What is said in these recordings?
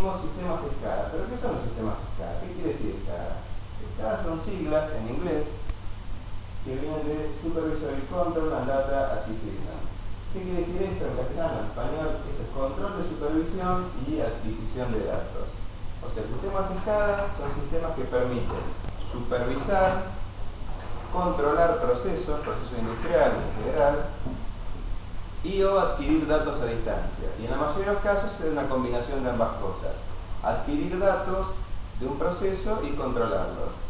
dijimos sistemas SCADA. ¿Pero qué son los sistemas SCADA? ¿Qué quiere decir SCADA? SCADA son siglas en inglés que vienen de Supervisory Control and Data Acquisition. ¿Qué quiere decir esto en castellano? En español, esto es control de supervisión y adquisición de datos. O sea, sistemas SCADA son sistemas que permiten supervisar, controlar procesos industriales en general, y o adquirir datos a distancia. Y en la mayoría de los casos es una combinación de ambas cosas. Adquirir datos de un proceso y controlarlo.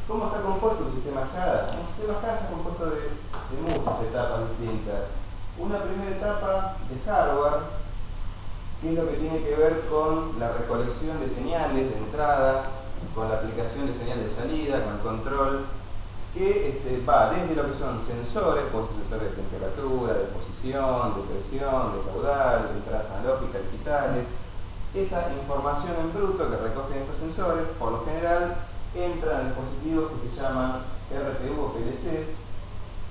¿Cómo está compuesto un sistema SCADA? Un sistema SCADA está compuesto de muchas etapas distintas. Una primera etapa de hardware, que es lo que tiene que ver con la recolección de señales de entrada, con la aplicación de señales de salida, con el control, que va desde lo que son sensores, puede ser sensores de temperatura, de posición, de presión, de caudal, de entradas analógicas, digitales. Esa información en bruto que recogen estos sensores, por lo general, entra en dispositivos que se llaman RTU o PLC.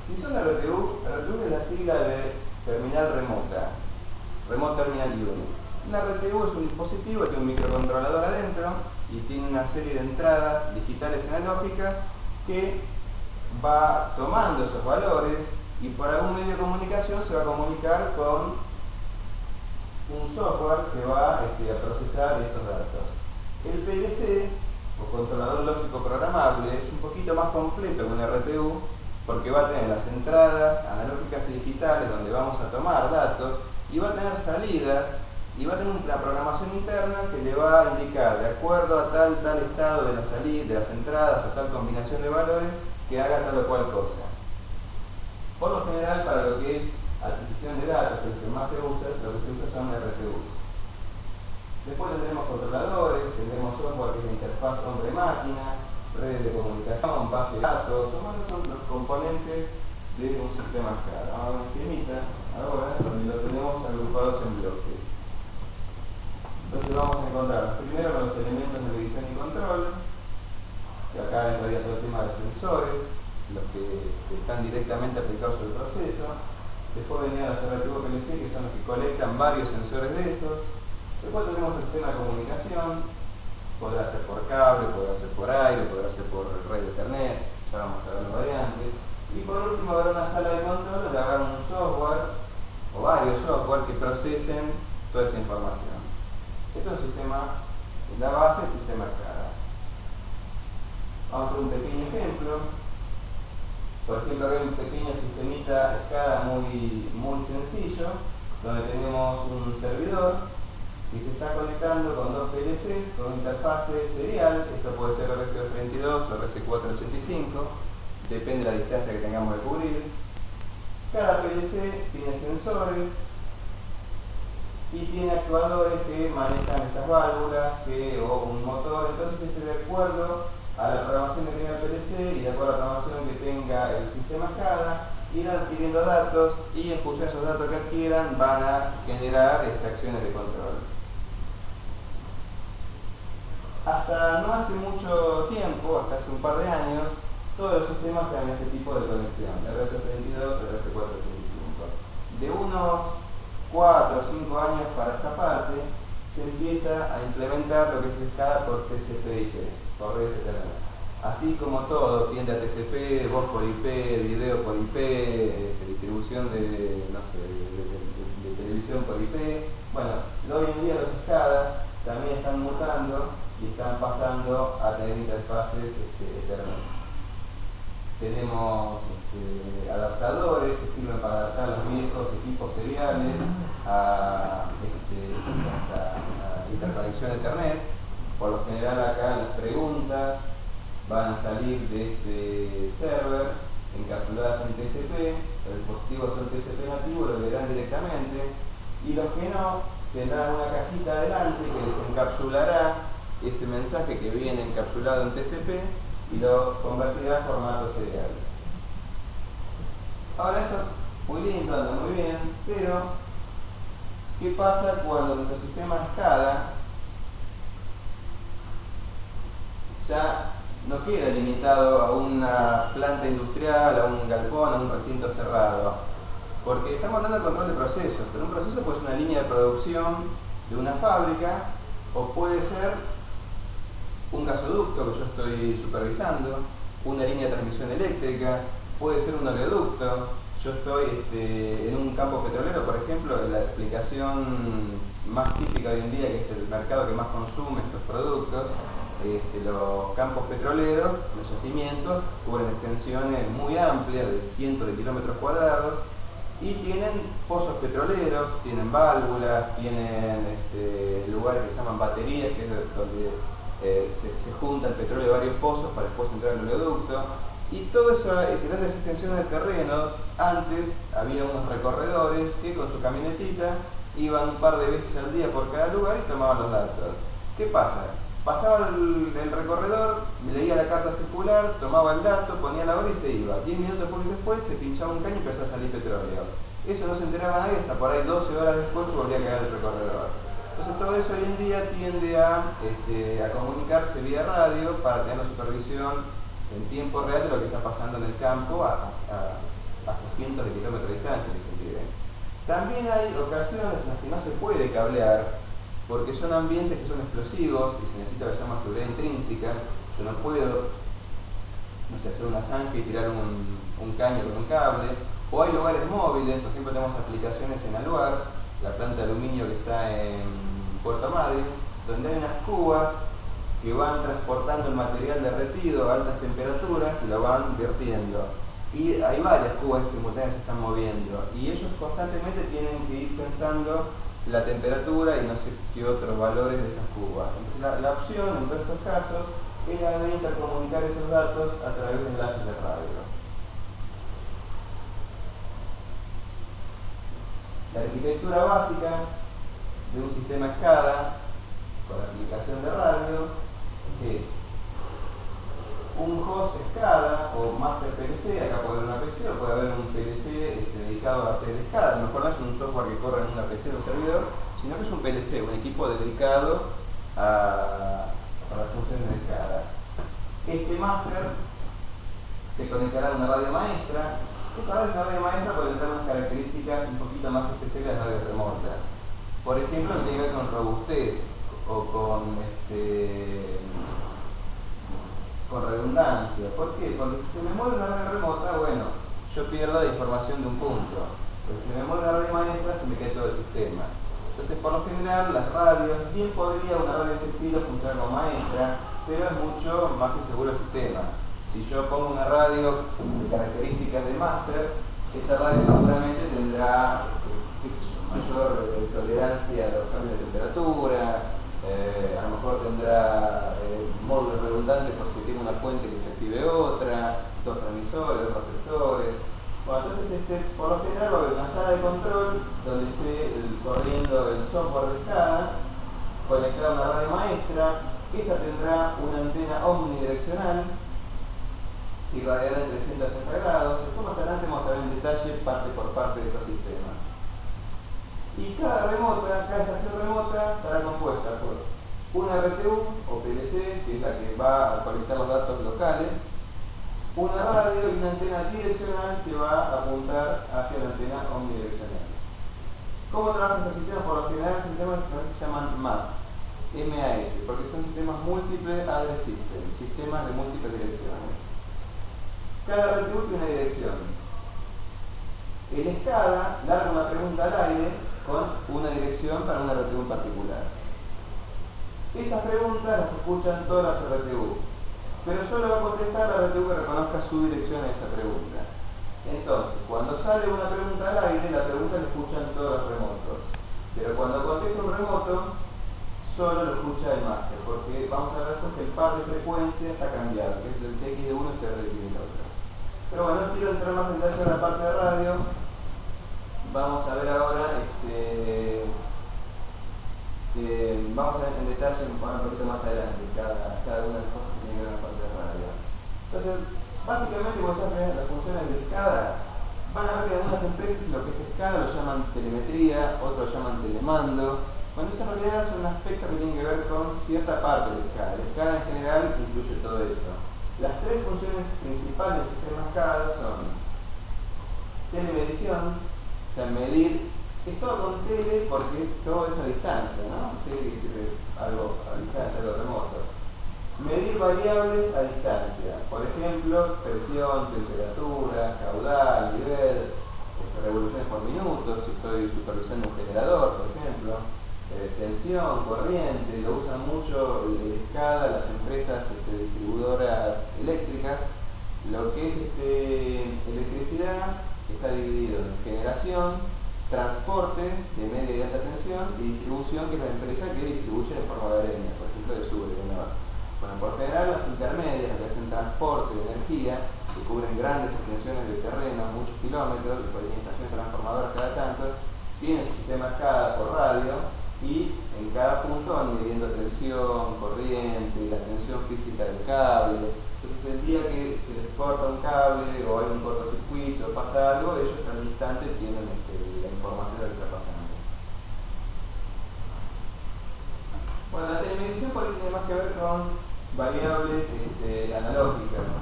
Si son RTU es la sigla de terminal remota, Remote Terminal Unit. La RTU es un dispositivo que tiene un microcontrolador adentro y tiene una serie de entradas digitales analógicas que va tomando esos valores y por algún medio de comunicación se va a comunicar con un software que va a procesar esos datos. El PLC, o controlador lógico programable, es un poquito más completo que un RTU porque va a tener las entradas analógicas y digitales donde vamos a tomar datos y va a tener salidas y va a tener una programación interna que le va a indicar de acuerdo a tal estado de la salida, de las entradas o tal combinación de valores que haga tal o cual cosa. Por lo general, para lo que es adquisición de datos, que es lo que más se usa, lo que se usa son RTUs. Después tendremos controladores, tendremos software que es la interfaz hombre-máquina, redes de comunicación, base de datos, son los componentes de un sistema SCADA. Vamos a ver un esquemita ahora donde lo tenemos agrupados en bloques. Entonces vamos a encontrar primero con los elementos de medición y control, que acá entraría todo el tema de sensores, los que están directamente aplicados al proceso. Después vendrían las RTU PLC, que son los que colectan varios sensores de esos. Después tenemos el sistema de comunicación, podrá ser por cable, podrá ser por aire, podrá ser por red de Ethernet, ya vamos a ver las variantes. Y por último habrá una sala de control donde habrá un software o varios software que procesen toda esa información. Esto es un sistema, la base del sistema SCADA. Vamos a hacer un pequeño ejemplo. Por ejemplo, acá hay un pequeño sistemita SCADA muy sencillo, donde tenemos un servidor que se está conectando con dos PLCs con una interfase serial. Esto puede ser RS232 o RS485, depende de la distancia que tengamos de cubrir. Cada PLC tiene sensores y tiene actuadores que manejan estas válvulas o un motor. Entonces, de acuerdo a la programación que tenga el PLC y de acuerdo a la programación que tenga el sistema SCADA, irán adquiriendo datos y en función de esos datos que adquieran van a generar acciones de control. Hasta no hace mucho tiempo, hasta hace un par de años, todos los sistemas eran este tipo de conexión, RS32 y RS485. De unos 4 o 5 años para esta parte, se empieza a implementar lo que es SCADA por TCP/IP, por redes Ethernet. Así como todo tiende a TCP, voz por IP, video por IP, distribución de televisión por IP. Bueno, hoy en día los SCADA también están mutando y están pasando a tener interfaces Ethernet. Tenemos adaptadores que sirven para adaptar los viejos equipos seriales a interconexión Ethernet. Por lo general acá las preguntas van a salir de este server encapsuladas en TCP, los dispositivos son TCP nativo, lo leerán directamente, y los que no tendrán una cajita adelante que les encapsulará ese mensaje que viene encapsulado en TCP y lo convertirá a formato serial. Ahora esto muy lindo, anda muy bien, pero ¿qué pasa cuando nuestro sistema SCADA ya no queda limitado a una planta industrial, a un galpón, a un recinto cerrado? Porque estamos hablando de control de procesos, pero un proceso puede ser una línea de producción de una fábrica o puede ser un gasoducto que yo estoy supervisando, una línea de transmisión eléctrica, puede ser un oleoducto. Yo estoy en un campo petrolero, por ejemplo, la explicación más típica hoy en día, que es el mercado que más consume estos productos, los campos petroleros, los yacimientos, cubren extensiones muy amplias de cientos de kilómetros cuadrados y tienen pozos petroleros, tienen válvulas, tienen lugares que se llaman baterías, que es donde se junta el petróleo de varios pozos para después entrar al oleoducto. Y todas esas grandes extensiones de terreno, antes había unos recorredores que con su camionetita iban un par de veces al día por cada lugar y tomaban los datos. ¿Qué pasa? Pasaba el recorredor, leía la carta circular, tomaba el dato, ponía la hora y se iba. 10 minutos después que se fue, se pinchaba un caño y empezó a salir petróleo. Eso no se enteraba nadie hasta por ahí 12 horas después que volvía a quedar el recorredor. Entonces todo eso hoy en día tiende a comunicarse vía radio para tener la supervisión en tiempo real de lo que está pasando en el campo hasta cientos de kilómetros de distancia que se entiende. También hay ocasiones en las que no se puede cablear porque son ambientes que son explosivos y se necesita lo que se llama seguridad intrínseca. Yo no puedo, no sé, hacer una zanja y tirar un caño con un cable. O hay lugares móviles, por ejemplo tenemos aplicaciones en Aluar, la planta de aluminio que está en Puerto Madryn, donde hay unas cubas que van transportando el material derretido a altas temperaturas y lo van vertiendo. Y hay varias cubas que simultáneamente se están moviendo y ellos constantemente tienen que ir censando la temperatura y no sé qué otros valores de esas cubas. Entonces la opción en todos estos casos es la de intercomunicar esos datos a través de enlaces de radio. La arquitectura básica de un sistema SCADA con aplicación de radio es un host SCADA o master PLC. Acá puede haber una PC o puede haber un PLC dedicado a hacer SCADA. A lo mejor no es un software que corre en una PC o un servidor, sino que es un PLC, un equipo dedicado a las funciones de SCADA. Este master se conectará a una radio maestra. Esta radio maestra puede tener unas características un poquito más especiales de las radios remotas. Por ejemplo, tiene que ver con robustez o con redundancia. ¿Por qué? Porque si se me mueve una radio remota, bueno, yo pierdo la información de un punto. Pero si me mueve una radio maestra, se me cae todo el sistema. Entonces, por lo general, las radios, bien podría una radio de este estilo funcionar como maestra, pero es mucho más inseguro el sistema. Si yo pongo una radio de características de máster, esa radio seguramente tendrá mayor tolerancia a los cambios de temperatura, a lo mejor tendrá módulos redundantes por si tiene una fuente que se active otra, dos transmisores, dos receptores. Bueno, entonces por lo general va a haber una sala de control donde esté corriendo el software de SCADA conectado a una radio maestra. Esta tendrá una antena omnidireccional y variará en 360 grados. Después más adelante vamos a ver en detalle parte por parte de estos sistemas. Y cada estación remota estará compuesta por una RTU o PLC, que es la que va a colectar los datos locales, una radio y una antena direccional que va a apuntar hacia la antena omnidireccional. ¿Cómo trabajan estos sistemas? Por lo general, estos sistemas se llaman MAS, porque son sistemas múltiples address system, sistemas de múltiples direcciones. Cada RTU tiene una dirección. El SCADA larga una pregunta al aire con una dirección para una RTU en particular. Esas preguntas las escuchan todas las RTU, pero solo va a contestar la RTU que reconozca su dirección a esa pregunta. Entonces, cuando sale una pregunta al aire, la pregunta la escuchan todos los remotos. Pero cuando contesta un remoto, solo lo escucha el máster, porque vamos a ver después que el par de frecuencia está cambiado, que es del TX de uno y se repite el otro. Pero bueno, no quiero entrar más en detalle en la parte de radio. Vamos a ver ahora, vamos a ver en detalle un poquito más adelante cada una de las cosas que tiene que ver con la parte de radio. Entonces, básicamente, como ya ven, las funciones de SCADA, van a ver que en algunas empresas lo que es SCADA lo llaman telemetría, otros lo llaman telemando. Bueno, eso en realidad son aspectos que tienen que ver con cierta parte del SCADA. El SCADA en general incluye todo eso. Las tres funciones principales del sistema SCADA son telemedición, sea, medir, es todo con tele porque todo es a distancia, ¿no? Tele que sirve algo a distancia, algo remoto. Medir variables a distancia, por ejemplo, presión, temperatura, caudal, nivel, revoluciones por minuto, si estoy supervisando un generador, por ejemplo, tensión, corriente, lo usan mucho SCADA, las empresas distribuidoras eléctricas. Lo que es electricidad está dividido en generación, transporte de media y alta tensión y distribución, que es la empresa que distribuye de forma hogareña, por ejemplo de Sure, de Nord. Bueno, por general las intermedias, las que hacen transporte de energía, que cubren grandes extensiones de terreno, muchos kilómetros, y por estaciones transformadoras cada tanto, tienen su sistema SCADA por radio y en cada punto van midiendo tensión, corriente, la tensión física del cable. Entonces el día que se les corta un cable o hay un cortocircuito, pasa algo, ellos al instante tienen la información de lo que está pasando. Bueno, la telemedición por ahí tiene más que ver con variables analógicas.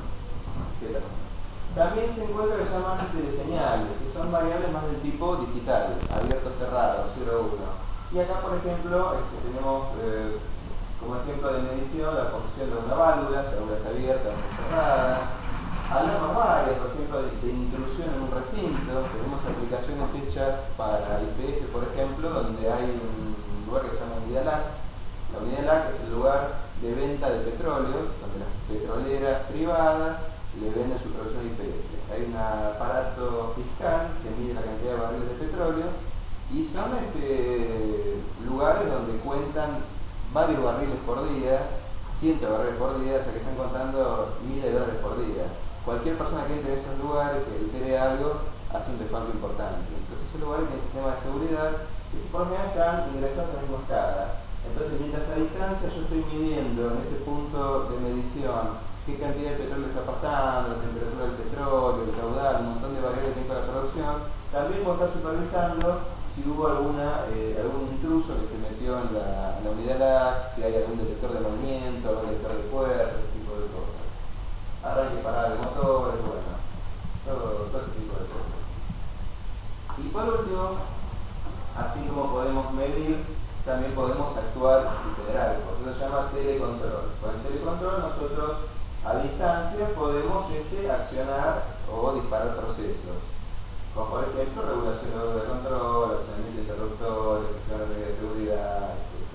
También se encuentra lo que llaman teleseñales, que son variables más del tipo digital, abierto, cerrado, 0, 1. Y acá, por ejemplo, tenemos como ejemplo de medición la posición de una válvula, si la válvula está abierta o está cerrada. Hablamos varias, por ejemplo, de intrusión en un recinto. Tenemos aplicaciones hechas para IPF, por ejemplo, donde hay un lugar que se llama unidad LAC. La unidad LAC es el lugar de venta de petróleo, donde las petroleras privadas le venden su producción IPF. Hay un aparato fiscal que mide la cantidad de barriles de petróleo y son lugares donde cuentan varios barriles por día, cientos de barriles por día, o sea que están contando miles de dólares por día. Cualquier persona que entre en esos lugares y altere algo hace un desfalco importante. Entonces esos lugares tienen sistema de seguridad que por lo menos están ingresados en la misma escala. Entonces mientras a distancia yo estoy midiendo en ese punto de medición qué cantidad de petróleo está pasando, la temperatura del petróleo, el caudal, un montón de variables que hay para la producción, también puedo estar supervisando si hubo algún intruso que se metió en la unidad LAC, si hay algún detector de movimiento, algún detector de puertas, ese tipo de cosas. Arranque y parada de motores, bueno, todo ese tipo de cosas. Y por último, así como podemos medir, también podemos actuar y generar, por eso se llama telecontrol. Con el telecontrol nosotros a distancia podemos accionar o disparar procesos, como por ejemplo regulación de control, accionamiento de interruptores, acción de medida de seguridad, etc.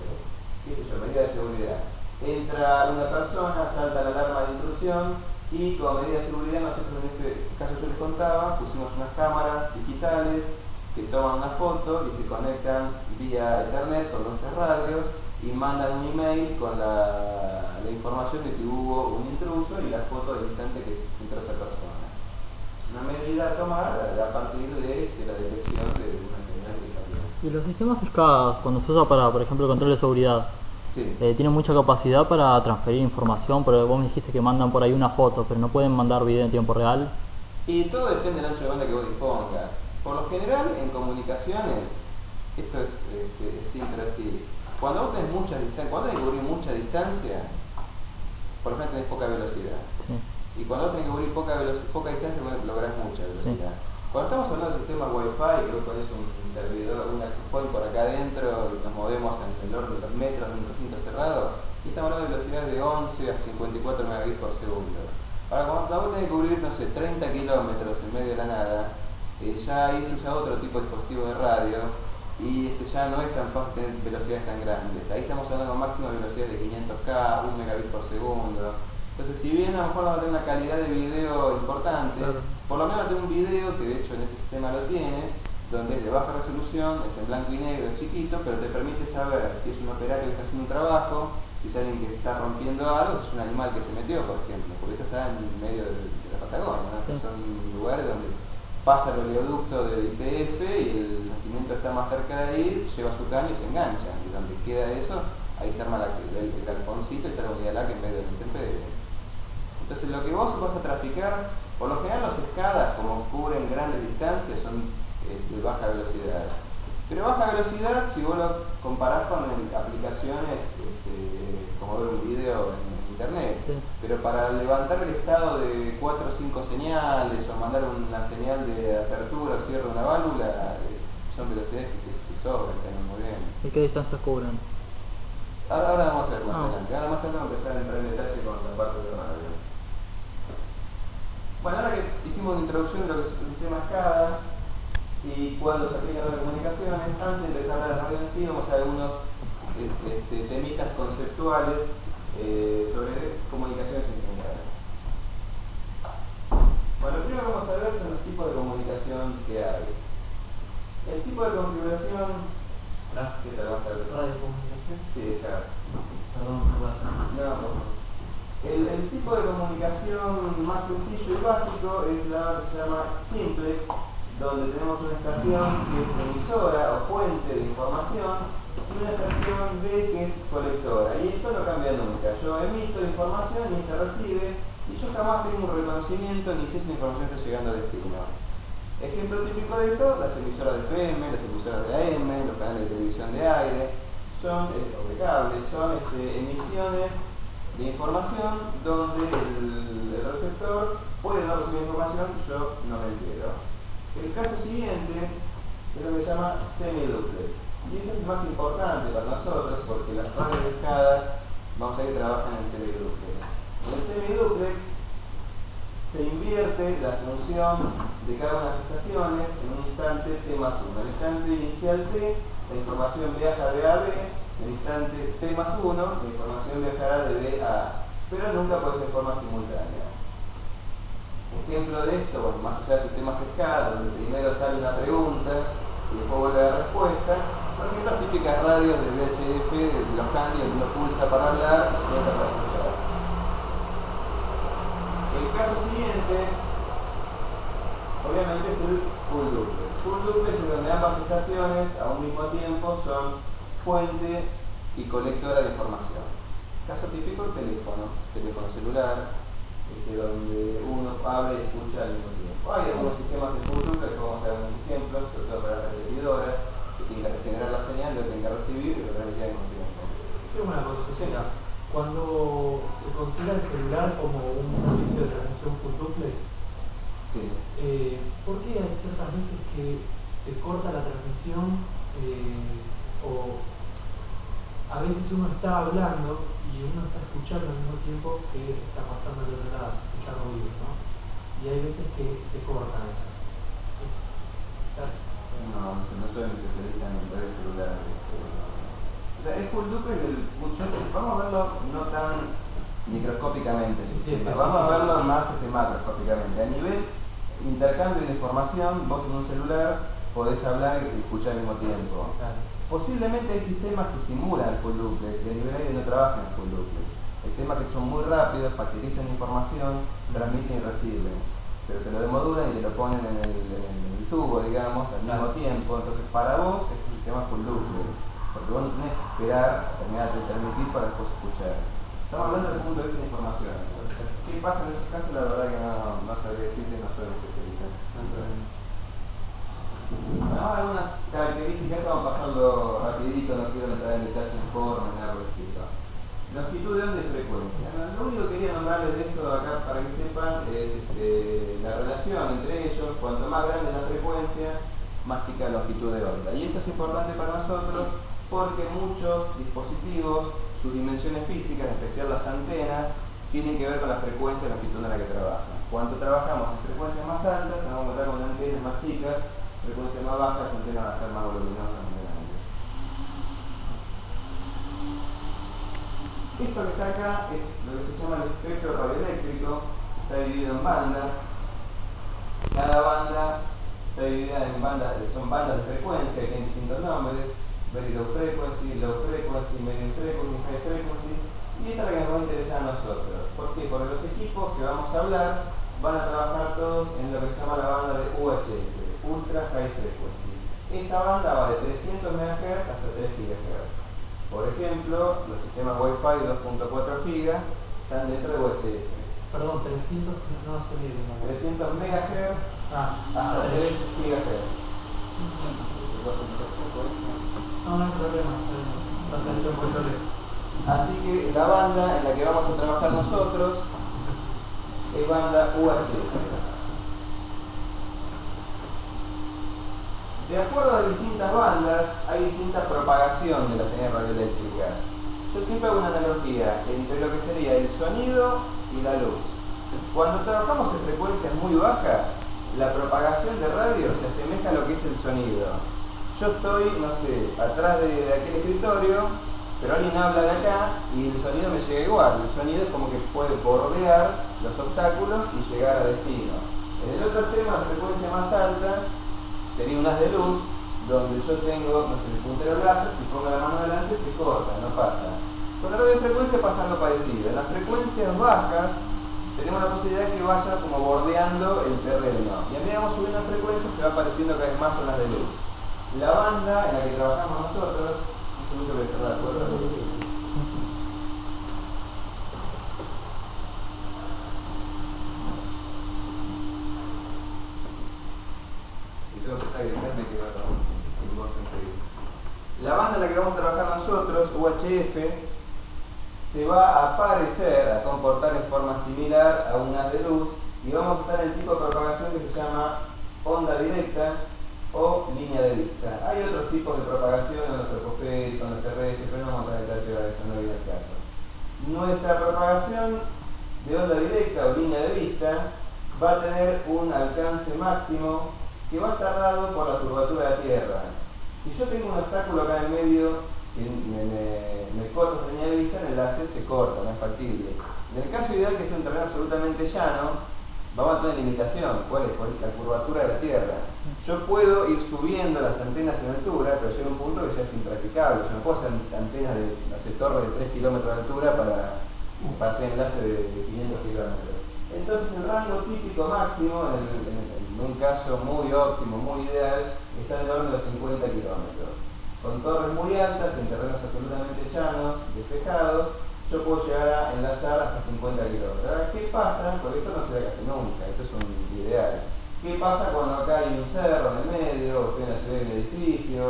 ¿Qué sé yo? Medida de seguridad. Entra una persona, salta la alarma de intrusión y como medida de seguridad nosotros en ese caso yo les contaba, pusimos unas cámaras digitales que toman una foto y se conectan vía internet con nuestras radios y mandan un email con la información de que hubo un intruso y la foto del instante que entró esa persona. Una medida a tomar a partir de la detección de una señal que está bien. Y los sistemas SCADA, cuando se usa para, por ejemplo, el control de seguridad, sí. ¿tienen mucha capacidad para transferir información? Pero vos me dijiste que mandan por ahí una foto, pero no pueden mandar video en tiempo real. Y todo depende del ancho de banda que vos dispongas. Por lo general, en comunicaciones, esto es siempre así. Cuando vos tenés mucha distancia, cuando hay que cubrir mucha distancia, por ejemplo tenés poca velocidad. Sí. Y cuando vos tenés que cubrir poca distancia, lográs mucha velocidad. Sí. Cuando estamos hablando de sistemas Wi-Fi, que vos ponés un servidor, un access point por acá adentro y nos movemos en el orden de los metros de un recinto cerrado, y estamos hablando de velocidades de 11 a 54 megabits por segundo. Ahora, cuando vos tenés que cubrir, no sé, 30 kilómetros en medio de la nada, ya ahí se usa otro tipo de dispositivo de radio y ya no es tan fácil tener velocidades tan grandes. Ahí estamos hablando de máxima velocidad de 500K, 1 megabit por segundo. Entonces, si bien a lo mejor no va a tener una calidad de video importante, claro, por lo menos tiene un video, que de hecho en este sistema lo tiene, donde es de baja resolución, es en blanco y negro, es chiquito, pero te permite saber si es un operario que está haciendo un trabajo, si es alguien que está rompiendo algo, si es un animal que se metió, por ejemplo, porque esto está en medio de la Patagonia, ¿no? Sí. Son lugares donde pasa el oleoducto del IPF y el nacimiento está más cerca de ahí, lleva su caño y se engancha, y donde queda eso, ahí se arma el galponcito y está la unidad LAC en medio de la intemperie. Entonces lo que vos vas a traficar, por lo general los SCADA, como cubren grandes distancias, son de baja velocidad. Pero baja velocidad si vos lo comparás con aplicaciones como ver un video en internet. Sí. Pero para levantar el estado de 4 o 5 señales o mandar una señal de apertura o cierre de una válvula, son velocidades que sobran, que andan muy bien. ¿Y qué distancias cubren? Ahora vamos a ver más Ah. adelante. Ahora más adelante vamos a empezar a entrar en detalle con la parte de radio. Bueno, ahora que hicimos una introducción de lo que es un sistema SCADA y cuándo se aplican las comunicaciones, antes de empezar a hablar de radio en sí, vamos a ver algunos temitas conceptuales sobre comunicaciones en general. Bueno, lo primero que vamos a ver son los tipos de comunicación que hay. El tipo de configuración... ¿Qué tal? ¿Vas a ver? Radiocomunicación. Sí, claro. Perdón, No. El tipo de comunicación más sencillo y básico es la que se llama simplex, donde tenemos una estación que es emisora o fuente de información y una estación B que es colectora. Y esto no cambia nunca. Yo emito información y esta recibe, y yo jamás tengo un reconocimiento ni sé si la información está llegando a destino. Ejemplo típico de esto, las emisoras de FM, las emisoras de AM, los canales de televisión de aire, o de cable, son emisiones de información donde el receptor puede no recibir información que yo no me entero. El caso siguiente es lo que se llama semiduplex. Y este es el más importante para nosotros porque las radios de SCADA, vamos a ver que trabajan en semiduplex. En el semiduplex se invierte la función de cada una de las estaciones en un instante t más 1. En el instante inicial t, la información viaja de A a B, en el instante t más 1, la información viajará de B a A, pero nunca puede ser en forma simultánea. Ejemplo de esto, bueno, más allá de sistemas SCADA, donde primero sale una pregunta y después vuelve la respuesta, por ejemplo, las típicas radios de VHF, de los handy, donde uno pulsa para hablar y suelta para escuchar. El caso siguiente, obviamente, es el full duplex. Full duplex es donde ambas estaciones a un mismo tiempo son fuente y colectora de información. Caso típico, el teléfono celular, donde uno habla y escucha al mismo tiempo. Hay algunos sistemas de full duplex, que vamos a ver unos ejemplos, sobre todo para las repetidoras, que tienen que generar la señal, lo tienen que recibir y lo transmitir al mismo tiempo. Tengo una consulta. Cuando se considera el celular como un servicio de transmisión full duplex, Sí. ¿por qué hay ciertas veces que se corta la transmisión o a veces uno está hablando y uno está escuchando al mismo tiempo que está pasando al otro lado, se escucha ruido, ¿no? Y hay veces que se corta eso. No soy un especialista en redes celulares. O sea, el full duplex vamos a verlo no tan microscópicamente, vamos a verlo más macroscópicamente. A nivel intercambio de información, vos en un celular podés hablar y escuchar al mismo tiempo. Claro. Posiblemente hay sistemas que simulan el full duplex y a nivel aire no trabajan en full duplex. Hay sistemas que son muy rápidos, paquetizan información, transmiten y reciben, pero te lo demodulan y te lo ponen en el tubo, digamos, al mismo tiempo. Entonces para vos es un sistema full duplex, porque vos no tenés que esperar a terminar de transmitir para después escuchar. Estamos hablando desde el punto de vista de información. ¿Qué pasa en esos casos? La verdad que no sabría decirte, no soy especialista. Bueno, algunas características, vamos a pasarlo rapidito, no quiero entrar en detalle en forma, nada por el estilo. Longitud de onda y frecuencia. Lo único que quería nombrarles de esto acá para que sepan es la relación entre ellos. Cuanto más grande la frecuencia, más chica la longitud de onda. Y esto es importante para nosotros porque muchos dispositivos, sus dimensiones físicas, en especial las antenas, tienen que ver con la frecuencia y la longitud en la que trabajan. Cuando trabajamos en frecuencias más altas, nos vamos a encontrar con antenas más chicas, frecuencias más bajas, las antenas van a ser más voluminosas, más grandes. Esto que está acá es lo que se llama el espectro radioeléctrico, está dividido en bandas. Cada banda está dividida en bandas, son bandas de frecuencia, que tienen distintos nombres: very low frequency, medium frequency, high frequency. Y esta es la que nos va a interesar a nosotros. ¿Por qué? Porque los equipos que vamos a hablar van a trabajar todos en lo que se llama la banda de UHF, Ultra High Frequency. Esta banda va de 300 MHz hasta 3 GHz. Por ejemplo, los sistemas Wi-Fi 2.4 GHz están dentro de UHF. Perdón, 300, no sé bien. 300 MHz hasta 3 GHz. No hay problema, va a salir un buen problema. Así que la banda en la que vamos a trabajar nosotros es banda UHF. De acuerdo a distintas bandas, hay distinta propagación de la señal radioeléctrica. Yo siempre hago una analogía entre lo que sería el sonido y la luz. Cuando trabajamos en frecuencias muy bajas, la propagación de radio se asemeja a lo que es el sonido. Yo estoy, no sé, atrás de aquel escritorio, pero alguien habla de acá y el sonido me llega igual. El sonido es como que puede bordear los obstáculos y llegar a destino. En el otro extremo, la frecuencia más alta, sería un haz de luz, donde yo tengo, no sé, el puntero láser, si pongo la mano adelante se corta, no pasa. Con la radiofrecuencia pasa algo parecido. En las frecuencias bajas tenemos la posibilidad de que vaya como bordeando el terreno. Y a medida que vamos subiendo en frecuencia se va apareciendo cada vez más zonas de luz. La banda en la que trabajamos nosotros, un segundo que cerrar la puerta. Tengo que empezar a gritar, me quedo sin voz enseguida. La banda en la que vamos a trabajar nosotros, UHF, se va a parecer, a comportar en forma similar a un haz de luz y vamos a estar en el tipo de propagación que se llama onda directa o línea de vista. Hay otros tipos de propagación, en los tropoféricos, en los terrestres, pero no vamos a entrar en detalle de eso, no viene el caso. Nuestra propagación de onda directa o línea de vista va a tener un alcance máximo que va a estar dado por la curvatura de la Tierra. Si yo tengo un obstáculo acá en el medio que me corta la línea de vista, el enlace se corta, no es factible. En el caso ideal, que sea un terreno absolutamente llano, vamos a tener limitación. ¿Cuál es? La curvatura de la Tierra. Yo puedo ir subiendo las antenas en altura, pero llega un punto que ya es impracticable. Yo no puedo hacer antenas de, no sé, torre de 3 kilómetros de altura para hacer enlace de 500 kilómetros. Entonces el rango típico máximo, en un caso muy óptimo, muy ideal, está en el orden de los 50 kilómetros. Con torres muy altas, en terrenos absolutamente llanos, despejados, yo puedo llegar a enlazar hasta 50 kilómetros. Ahora, ¿qué pasa? Porque esto no se ve casi nunca, esto es un ideal. ¿Qué pasa cuando acá hay un cerro en el medio, o estoy en la ciudad de un edificio,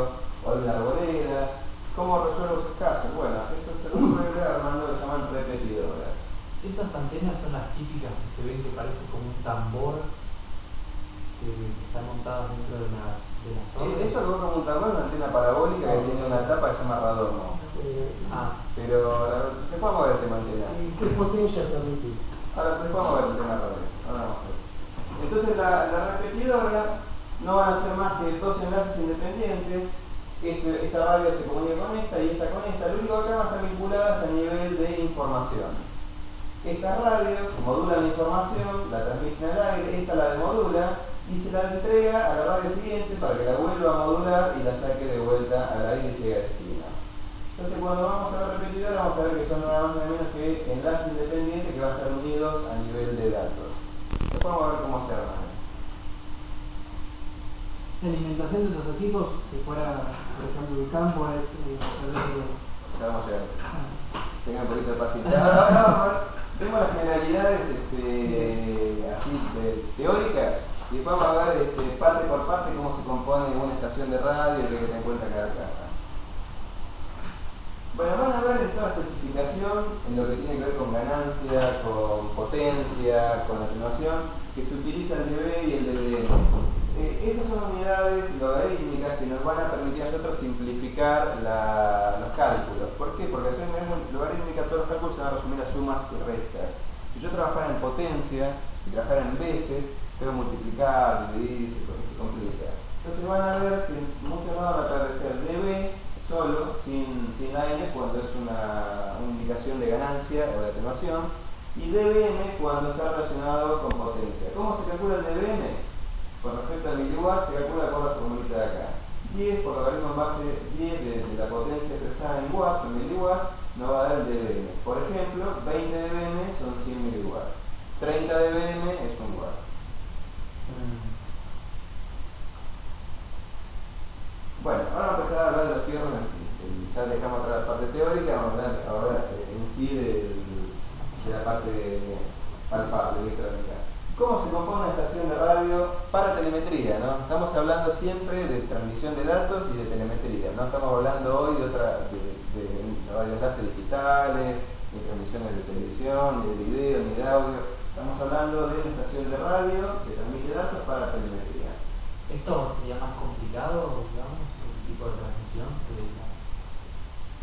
o hay una arboleda? ¿Cómo resuelvo esos casos? Bueno, eso se resuelve armando lo que llaman repetidoras. Esas antenas son las típicas que se ven que parecen como un tambor que están montadas dentro de las torres. Eso es como un tambor, una antena parabólica que tiene una tapa que se llama radorno. Pero después vamos a ver el tema antena. ¿Qué potencia transmitir? Ahora después vamos a ver el tema radio. Ahora vamos a ver. Entonces la repetidora no van a ser más que dos enlaces independientes. Esta radio se comunica con esta y esta con esta. Lo único que acá van a estar vinculadas a nivel de información. Estas radios modulan la información, la transmiten al aire, esta la demodula y se la entrega a la radio siguiente para que la vuelva a modular y la saque de vuelta al aire y llegue a destino. Entonces cuando vamos a la repetidora vamos a ver que son nada más ni menos que enlaces independientes que van a estar unidos a nivel de datos. Después vamos a ver cómo se arman. La alimentación de los equipos, si fuera, por ejemplo, el campo, es Ya vamos a llegar a eso. Tengan un poquito de paciencia. Ahora vemos las generalidades así teóricas y después vamos a ver parte por parte cómo se compone una estación de radio y qué hay que tener en cuenta cada casa. Bueno, van a ver toda la especificación en lo que tiene que ver con ganancia, con potencia, con atenuación, que se utiliza el dB y el dBm. Esas son unidades logarítmicas que nos van a permitir a nosotros simplificar los cálculos. ¿Por qué? Porque si en logarítmica todos los cálculos se van a resumir a sumas y restas. Si yo trabajara en potencia y trabajara en veces, tengo que multiplicar, dividir, se complica. Entonces van a ver que muchos no van a aparecer dB solo, sin la n, cuando es una indicación de ganancia o de atenuación, y dBm cuando está relacionado con potencia. ¿Cómo se calcula el dBm? Con respecto al miliwatt se calcula con la formulita de acá. 10 por logaritmo en base 10 de la potencia expresada en watts o miliwatt nos va a dar el dBm. Por ejemplo, 20 dBm son 100 miliwatts. 30 dBm es un watt. Bueno, ahora vamos a empezar a hablar de los fierros en sí. Ya dejamos atrás la parte teórica, vamos a hablar ahora en sí de la parte palpable, electrónica. ¿Cómo se compone una estación de radio para telemetría? ¿No? Estamos hablando siempre de transmisión de datos y de telemetría. No estamos hablando hoy de radioenlaces digitales, ni transmisiones de televisión, ni de video, ni de audio. Estamos hablando de una estación de radio que transmite datos para telemetría. Esto sería más complicado complicado, digamos, el tipo de transmisión?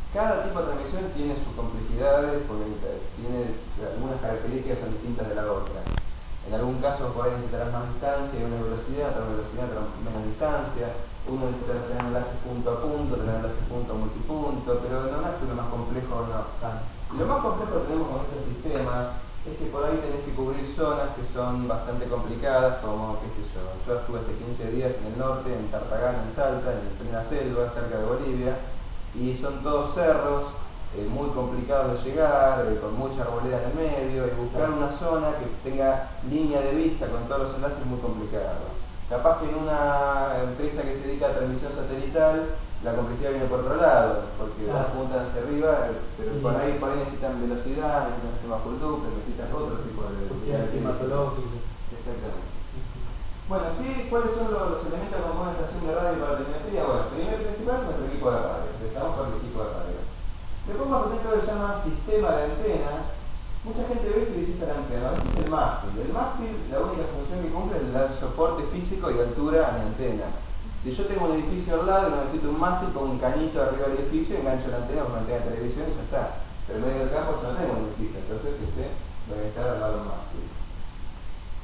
Cada tipo de transmisión tiene sus complejidades porque tienes algunas características son distintas de la otra. En algún caso por ahí necesitarás más distancia y una velocidad, otra velocidad pero menos distancia. Uno necesitará tener enlaces punto a punto, tener enlaces punto a multipunto, pero no es que lo más complejo no. Lo más complejo que tenemos con estos sistemas es que por ahí tenés que cubrir zonas que son bastante complicadas, como, qué sé yo, yo estuve hace 15 días en el norte, en Tartagán, en Salta, en plena selva, cerca de Bolivia, y son todos cerros, muy complicados de llegar, con mucha arboleda en el medio, y buscar una zona que tenga línea de vista con todos los enlaces es muy complicado. Capaz que en una empresa que se dedica a transmisión satelital, la complejidad viene por otro lado, porque apuntan hacia arriba, pero por ahí necesitan velocidad, necesitan sistema full loop, necesitan otro tipo de climatológico. Exactamente. Bueno, ¿cuáles son los elementos que componen la estación de radio para la telemetría? Bueno, primero y principal, nuestro equipo de radio. Empezamos por el equipo de radio. Después vamos a tener lo que se llama sistema de antena. Mucha gente ve que dice la antena, este es el mástil. El mástil, la única función que cumple es dar soporte físico y altura a mi antena. Si yo tengo un edificio al lado y no necesito un mástil, pongo un canito arriba del edificio, engancho la antena con una antena de televisión y ya está. Pero en medio del campo yo no tengo un edificio, entonces voy a estar al lado del mástil.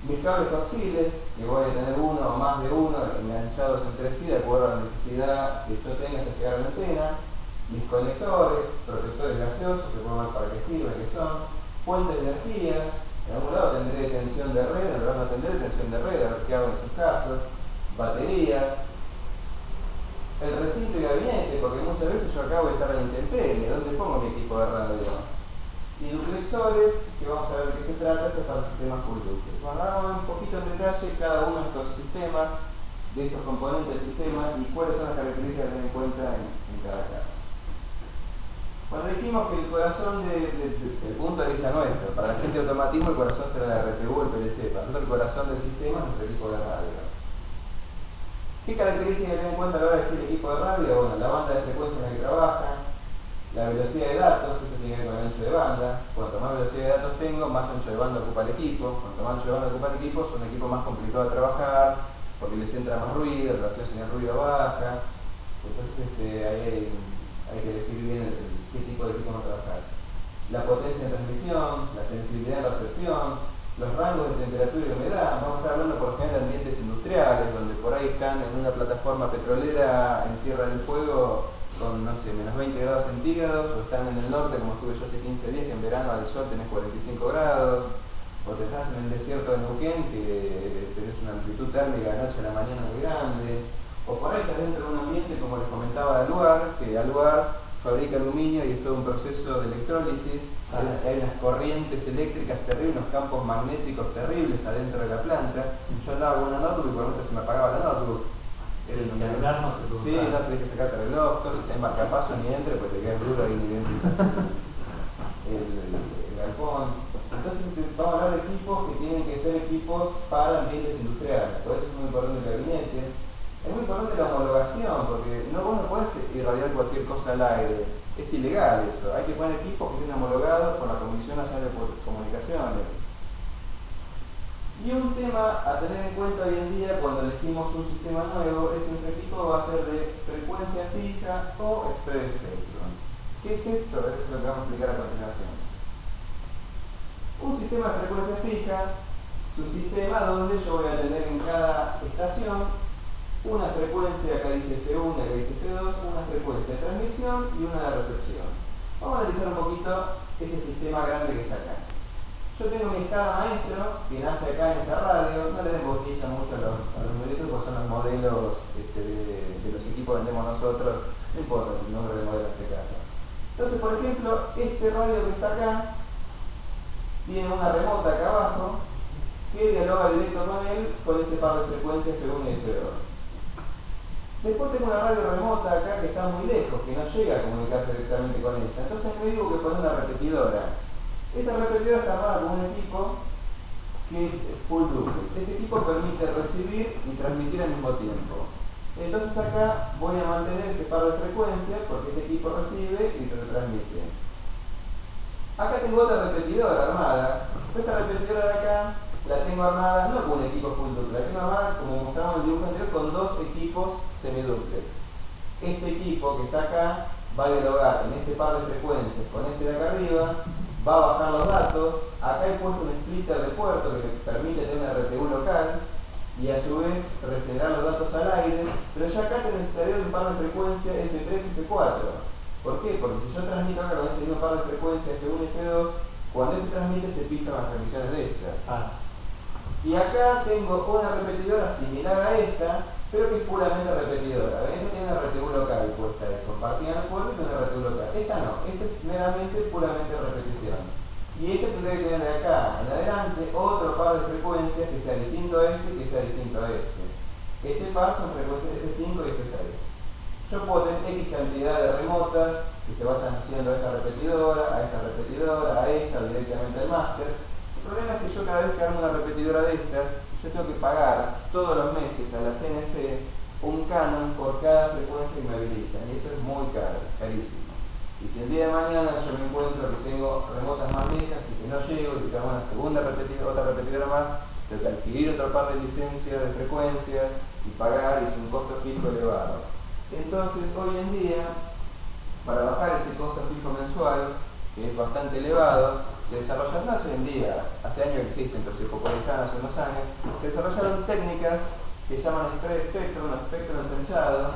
Mis cables coaxiales, que voy a tener uno o más de uno enganchados entre sí de acuerdo a la necesidad que yo tenga hasta llegar a la antena. Mis conectores, protectores gaseosos, que puedo ver para qué sirven, qué son. Fuentes de energía, en algún lado tendré tensión de red, en otro lado no tendré tensión de red, a ver qué hago en esos casos. Baterías. El recinto y gabinete, porque muchas veces yo acabo de estar en la intemperie, ¿dónde pongo mi equipo de radio? Y duplexores, que vamos a ver de qué se trata, esto es para el sistema full duplex. Bueno, ahora vamos a ver un poquito en detalle cada uno de estos sistemas, de estos componentes del sistema y cuáles son las características a tener en cuenta en cada caso. Bueno, dijimos que el corazón del punto de vista nuestro, para la gente de automatismo el corazón será la RTU o el PLC, para nosotros el corazón del sistema es nuestro equipo de radio. ¿Qué características tener en cuenta a la hora de elegir el equipo de radio? Bueno, la banda de frecuencia en la que trabaja, la velocidad de datos, esto tiene que ver con el ancho de banda. Cuanto más velocidad de datos tengo, más ancho de banda ocupa el equipo. Cuanto más ancho de banda ocupa el equipo, es un equipo más complicado de trabajar, porque les entra más ruido, la relación señal-ruido baja. Entonces ahí hay que elegir bien qué tipo de equipo vamos a trabajar. La potencia en transmisión, la sensibilidad en recepción, los rangos de temperatura y humedad. Vamos a estar hablando por lo general de ambientes industriales, donde por ahí están en una plataforma petrolera en Tierra del Fuego con, no sé, menos 20 grados centígrados, o están en el norte como estuve yo hace 15 días, que en verano al sol tenés 45 grados, o te estás en el desierto de Neuquén, que tenés una amplitud térmica de noche a la mañana muy grande, o por ahí estás dentro de un ambiente como les comentaba de Aluar, que Aluar fabrica aluminio y es todo un proceso de electrólisis, hay unas corrientes eléctricas terribles, unos campos magnéticos terribles adentro de la planta. Yo andaba con una notebook y por ejemplo se me apagaba la notebook. Sí, no tenés que sacarte el reloj, todo si tenés marcapaso ni entre, pues te quedas duro y ni bien pisas el galpón. Entonces vamos a hablar de equipos que tienen que ser equipos para ambientes industriales, por eso es muy importante el gabinete. Es muy importante la homologación, porque vos no podés irradiar cualquier cosa al aire, es ilegal eso, hay que poner equipos que estén homologados por la Comisión Nacional de Comunicaciones. Y un tema a tener en cuenta hoy en día cuando elegimos un sistema nuevo es si nuestro equipo va a ser de frecuencia fija o spread spectrum. ¿Qué es esto? Esto es lo que vamos a explicar a continuación. Un sistema de frecuencia fija es un sistema donde yo voy a tener en cada estación una frecuencia, acá dice F1, acá dice F2, una frecuencia de transmisión y una de recepción. Vamos a analizar un poquito este sistema grande que está acá. Yo tengo mi escala maestro que nace acá en esta radio, no le den botilla mucho a los numeritos porque son los modelos de los equipos que vendemos nosotros, no importa el nombre del modelo en este caso. Entonces, por ejemplo, este radio que está acá tiene una remota acá abajo que dialoga directo con él con este par de frecuencias F1 y F2. Después tengo una radio remota acá que está muy lejos, que no llega a comunicarse directamente con esta. Entonces me digo que poner una repetidora. Esta repetidora está armada con un equipo que es full duplex. Este equipo permite recibir y transmitir al mismo tiempo. Entonces acá voy a mantener ese par de frecuencias porque este equipo recibe y retransmite. Acá tengo otra repetidora armada. Esta repetidora de acá la tengo armada no con un equipo full duplex, la tengo armada como mostramos en el dibujo anterior con dos equipos semiduplex. Este equipo que está acá va a dialogar en este par de frecuencias con este de acá arriba, va a bajar los datos. Acá he puesto un splitter de puerto que me permite tener una RTU local y a su vez rastrear los datos al aire, pero ya acá te necesitaría un par de frecuencias F3 y F4. ¿Por qué? Porque si yo transmito acá con este mismo par de frecuencias F1 y F2, cuando este transmite se pisan las transmisiones de esta. Y acá tengo una repetidora similar a esta, pero que es puramente repetidora. ¿Ven? Esta tiene una RTU local puesta, compartida en el puerto y tiene una RTU local. Esta no, esta es meramente, puramente repetición. Y esta tendría que tener de acá en adelante otro par de frecuencias que sea distinto a este y que sea distinto a este. Este par son frecuencias F5 y F6. Yo puedo tener X cantidad de remotas que se vayan haciendo a esta repetidora, a esta, o directamente al máster. El problema es que yo cada vez que armo una repetidora de estas, yo tengo que pagar todos los meses a la CNC un canon por cada frecuencia que me habilitan. Y eso es muy caro, carísimo. Y si el día de mañana yo me encuentro que tengo remotas más viejas y que no llego y que hago una segunda repetidora, otra repetidora más, tengo que adquirir otra parte de licencia de frecuencia y pagar, y es un costo fijo elevado. Entonces, hoy en día, para bajar ese costo fijo mensual, que es bastante elevado, se desarrollaron hoy en día, hace años que existen, pero se popularizaron hace unos años, se desarrollaron técnicas que llaman espectro, un espectro ensanchado,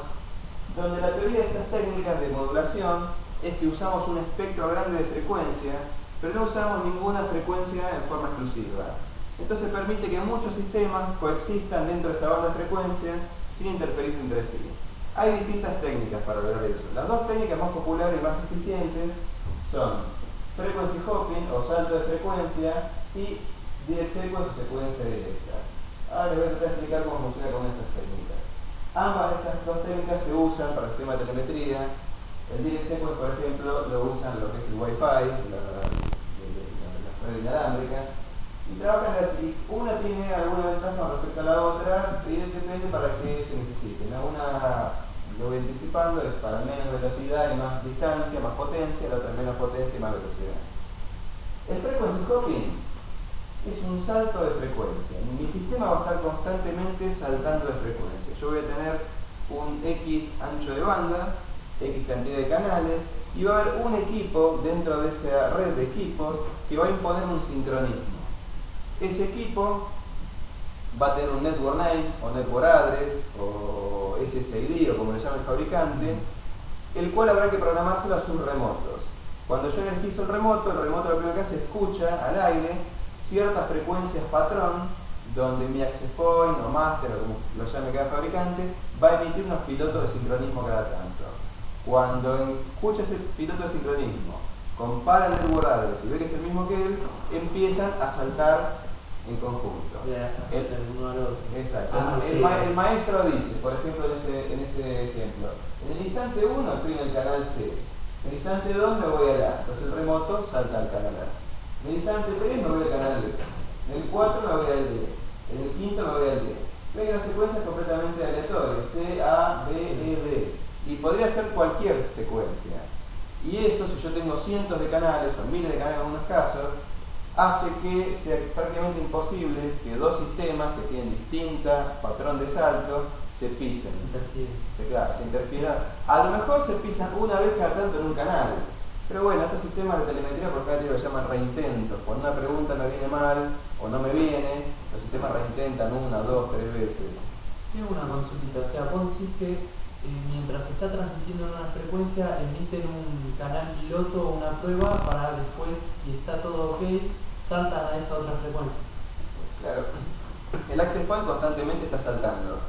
donde la teoría de estas técnicas de modulación es que usamos un espectro grande de frecuencia, pero no usamos ninguna frecuencia en forma exclusiva. Entonces permite que muchos sistemas coexistan dentro de esa banda de frecuencia sin interferir entre sí. Hay distintas técnicas para lograr eso. Las dos técnicas más populares y más eficientes son frequency hopping o salto de frecuencia y direct sequence o secuencia directa. Ahora les voy a tratar de explicar cómo funciona con estas técnicas. Ambas de estas dos técnicas se usan para el sistema de telemetría. El direct sequence, por ejemplo, lo usan lo que es el Wi-Fi, la red inalámbrica, y trabajan así. Una tiene alguna ventaja con respecto a la otra, evidentemente para qué se necesite, ¿no? Una, lo voy anticipando, es para menos velocidad y más distancia, más potencia, la otra menos potencia y más velocidad. El frequency hopping es un salto de frecuencia. Mi sistema va a estar constantemente saltando de frecuencia. Yo voy a tener un X ancho de banda, X cantidad de canales, y va a haber un equipo dentro de esa red de equipos que va a imponer un sincronismo. Ese equipo va a tener un network name o network address o SSID o como le llama el fabricante, el cual habrá que programárselo a sus remotos. Cuando yo energizo el remoto lo primero que hace es escucha al aire ciertas frecuencias patrón donde mi access point o master o como lo llame cada fabricante va a emitir unos pilotos de sincronismo cada tanto. Cuando escucha ese piloto de sincronismo, compara el network address y ve que es el mismo que él, empiezan a saltar en conjunto. Exacto. El maestro dice, por ejemplo, en este ejemplo, en el instante 1 estoy en el canal C, en el instante 2 me voy al A, entonces el remoto salta al canal A. En el instante 3 me voy al canal B, en el 4 me voy al D, en el quinto me voy al D. Ven una secuencia completamente aleatoria, C, A, B, E, D, y podría ser cualquier secuencia. Y eso, si yo tengo cientos de canales o miles de canales en algunos casos, hace que sea prácticamente imposible que dos sistemas que tienen distinta patrón de salto se pisen. Se interfieran. A lo mejor se pisan una vez cada tanto en un canal. Pero bueno, estos sistemas de telemetría por acá lo llaman reintentos. Cuando una pregunta me viene mal o no me viene, los sistemas reintentan una, dos, tres veces. Tengo una consultita, o sea, vos decís que mientras se está transmitiendo una frecuencia emiten un canal piloto o una prueba para después, si está todo ok, saltan a esa otra frecuencia. Claro, el access point constantemente está saltando.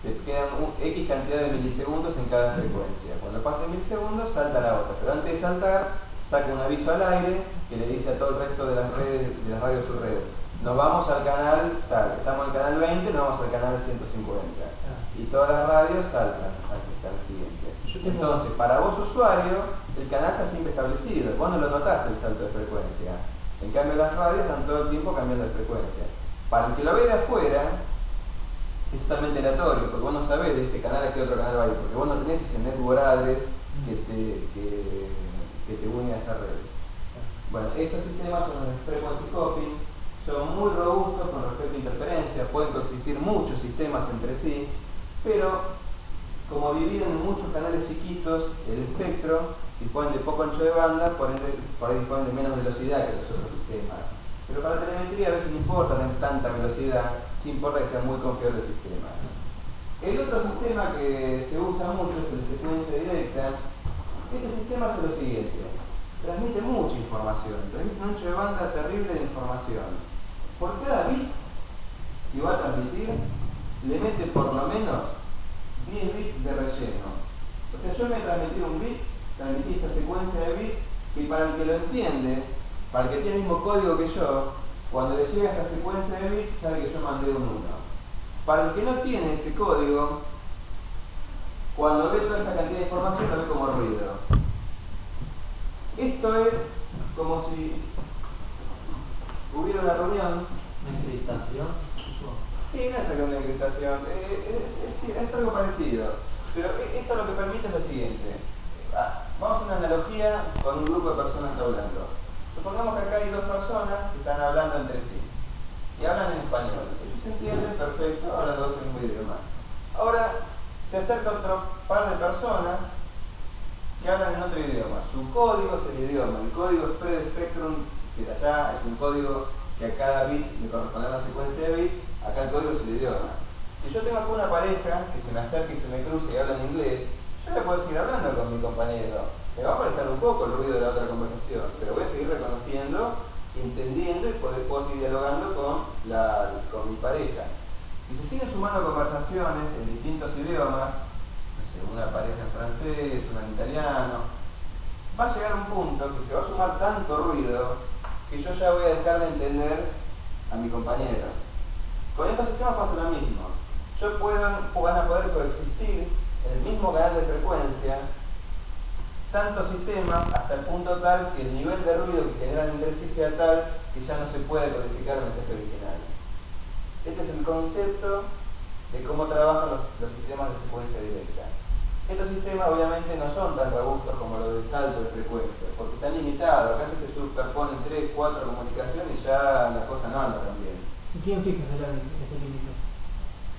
Se quedan X cantidad de milisegundos en cada frecuencia. Cuando pasen milisegundos, salta la otra. Pero antes de saltar, saca un aviso al aire que le dice a todo el resto de las redes, de las radios de su red: nos vamos al canal tal, estamos en el canal 20, nos vamos al canal 150. Y todas las radios saltan al siguiente. Entonces, para vos usuario, el canal está siempre establecido. Vos no lo notás el salto de frecuencia. En cambio, las radios están todo el tiempo cambiando de frecuencia. Para el que lo ve de afuera, es totalmente aleatorio, porque vos no sabés de este canal a qué otro canal va a ir, porque vos no tenés ese network address que te une a esa red. Bueno, estos sistemas son los frequency hopping, son muy robustos con respecto a interferencia, pueden coexistir muchos sistemas entre sí, pero como dividen en muchos canales chiquitos el espectro, disponen de poco ancho de banda, por ahí disponen de menos velocidad que los otros sistemas. Pero para telemetría a veces no importa tener tanta velocidad, sí importa que sea muy confiable el sistema. El otro sistema que se usa mucho es el de secuencia directa. Este sistema hace lo siguiente: transmite mucha información, transmite un ancho de banda terrible de información. Por cada bit que va a transmitir, le mete por lo menos 10 bits de relleno. O sea, yo me transmití un bit, transmití esta secuencia de bits, y para el que lo entiende, para el que tiene el mismo código que yo, cuando le llega esta secuencia de bits, sabe que yo mandé un 1. Para el que no tiene ese código, cuando ve toda esta cantidad de información, lo ve como ruido. Esto es como si hubiera una reunión. ¿Una encriptación? Sí, no es una encriptación, es algo parecido. Pero esto lo que permite es lo siguiente. Vamos a una analogía con un grupo de personas hablando. Supongamos que acá hay dos personas que están hablando entre sí y hablan en español. Ellos se entienden perfecto, hablan dos en un idioma. Ahora se acerca otro par de personas que hablan en otro idioma. Su código es el idioma. El código spread spectrum, que de allá es un código que a cada bit le corresponde a la secuencia de bits. Acá el código es el idioma. Si yo tengo acá una pareja que se me acerca y se me cruza y habla en inglés, yo le puedo seguir hablando con mi compañero. Me va a molestar un poco el ruido de la otra conversación, pero voy a seguir reconociendo, entendiendo y puedo seguir dialogando con mi pareja. Y se siguen sumando conversaciones en distintos idiomas, no sé, una pareja en francés, una en italiano. Va a llegar un punto que se va a sumar tanto ruido que yo ya voy a dejar de entender a mi compañero. Con estos sistemas pasa lo mismo. Van a poder coexistir en el mismo canal de frecuencia tantos sistemas hasta el punto tal que el nivel de ruido que generan entre sí sea tal que ya no se puede codificar el mensaje original. Este es el concepto de cómo trabajan los sistemas de secuencia directa. Estos sistemas obviamente no son tan robustos como los de salto de frecuencia, porque están limitados. Acá se te superponen 3, 4 comunicaciones y ya la cosa no anda tan bien. ¿Y quién fija ese límite?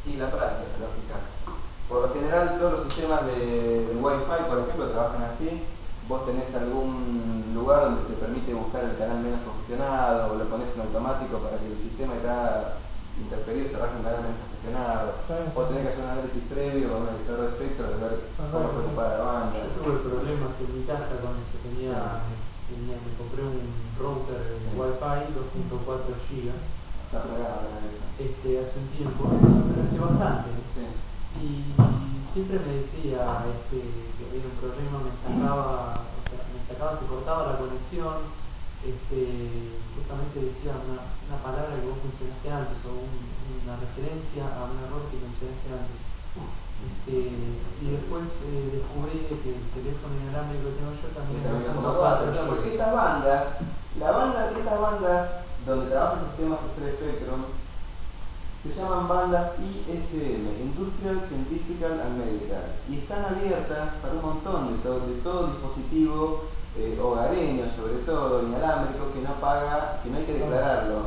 Y la práctica lógica. Por lo general todos los sistemas de Wi-Fi, por ejemplo, trabajan así. Vos tenés algún lugar donde te permite buscar el canal menos congestionado, o lo pones en automático para que el sistema de cada interferido se raje un canal menos congestionado. Vos tenés que hacer un análisis previo con un analizador de espectro de ver cómo se ocupa la banda. Yo tuve problemas en mi casa con eso. Me compré un router Wi-Fi 2.4 GB. Está plagado la cabeza. Hace un tiempo, pero hace bastante. Sí. Y siempre me decía que había un problema, se cortaba la conexión. Justamente decía una palabra que vos mencionaste antes, o una referencia a un error que mencionaste antes. Y después descubrí que el teléfono inalámbrico que tengo yo también También es como 4 4, porque estas bandas donde trabajan los sistemas Spread Spectrum se llaman bandas ISM, Industrial, Scientific and Medical, y están abiertas para un montón de todo dispositivo hogareño, sobre todo inalámbrico, que no hay que declararlo.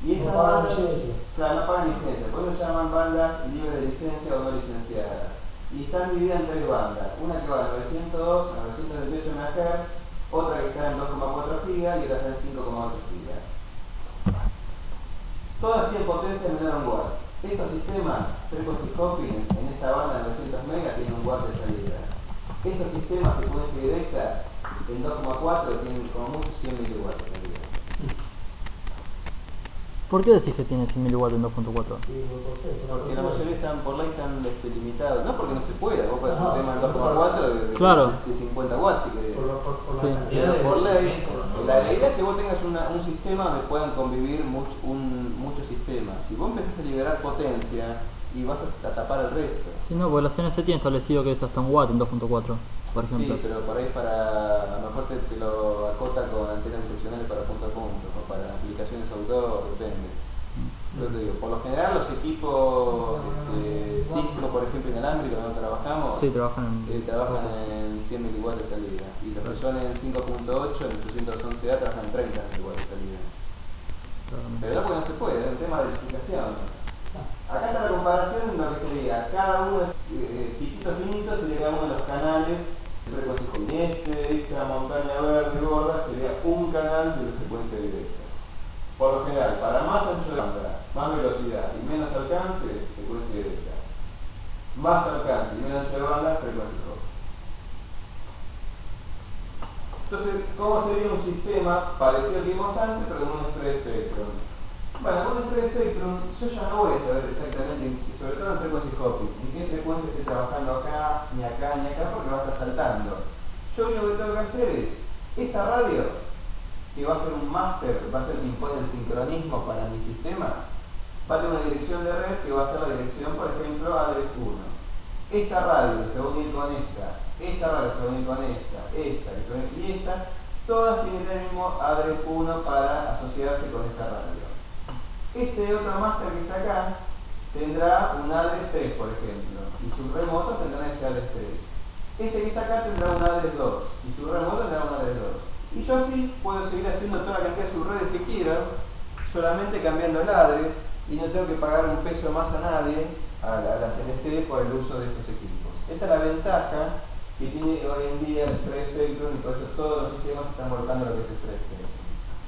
Y esas bandas, claro, no pagan licencia, por eso llaman bandas libres de licencia o no licenciadas. Y están divididas en 3 bandas, una que va a 902 a 928 MHz, otra que está en 2,4 GB y otra está en 5,8 GB. Todas tienen potencia menor a un watt. Estos sistemas frequency hopping en esta banda de 900 MHz tienen un watt de salida. Estos sistemas secuencia directa en 2,4 tienen como mucho 100 mW de salida. ¿Por qué decís que tiene 100 mW en 2.4? Porque la mayoría están por ley están limitados. No porque no se pueda, vos podés un tema en 2,4 Claro. de 50 watts si querés. Por Sí. la cantidad de Por ley, elementos. la idea es que vos tengas un sistema donde puedan convivir muchos sistemas. Si vos empezás a liberar potencia y vas a tapar el resto. Sí, no, porque la CNC tiene establecido que es hasta un watt en 2.4, por ejemplo. Sí, pero por ahí a lo mejor te lo acota con antenas direccionales para punto a punto, o para aplicaciones outdoor, depende. Yo te digo, por lo general los equipos Cisco, por ejemplo, inalámbricos, donde trabajamos, Sí, trabajan trabajan en 100 mW de salida. Y los que son en 5.8, en 811A, trabajan en 30 mW de salida. Pero no, porque no se puede, es un tema de explicaciones. Acá está la comparación en lo que sería cada uno pitito finito finito sería uno de los canales de frecuencia común. Esta montaña verde gorda sería un canal de secuencia directa. Por lo general, para más ancho de banda, más velocidad y menos alcance, secuencia directa. Más alcance y menos ancho de banda, frecuencia corta. Entonces, ¿cómo sería un sistema parecido al que vimos antes, pero con un spread spectrum? Bueno, con un spread spectrum yo ya no voy a saber exactamente, sobre todo en frequency hopping, ni qué frecuencia estoy trabajando acá, ni acá, ni acá, porque va a estar saltando. Yo lo único que tengo que hacer es, esta radio, que va a ser un máster, va a ser que impone el sincronismo para mi sistema, va a tener una dirección de red que va a ser la dirección, por ejemplo, adres 1. Esta radio se va a unir con esta radio se va a unir con esta que se va a unir y esta, todas tienen el mismo adres 1 para asociarse con esta radio. Este otro máster que está acá tendrá un adres 3, por ejemplo, y sus remotos tendrán ese adres 3. Este que está acá tendrá un adres 2, y su remoto tendrá un adres 2. Y yo así puedo seguir haciendo toda la cantidad de subredes que quiera, solamente cambiando el adres, y no tengo que pagar un peso más a nadie, a la CNC, por el uso de estos equipos. Esta es la ventaja que tiene hoy en día el spread spectrum, y por eso todos los sistemas están volcando lo que es el spread spectrum.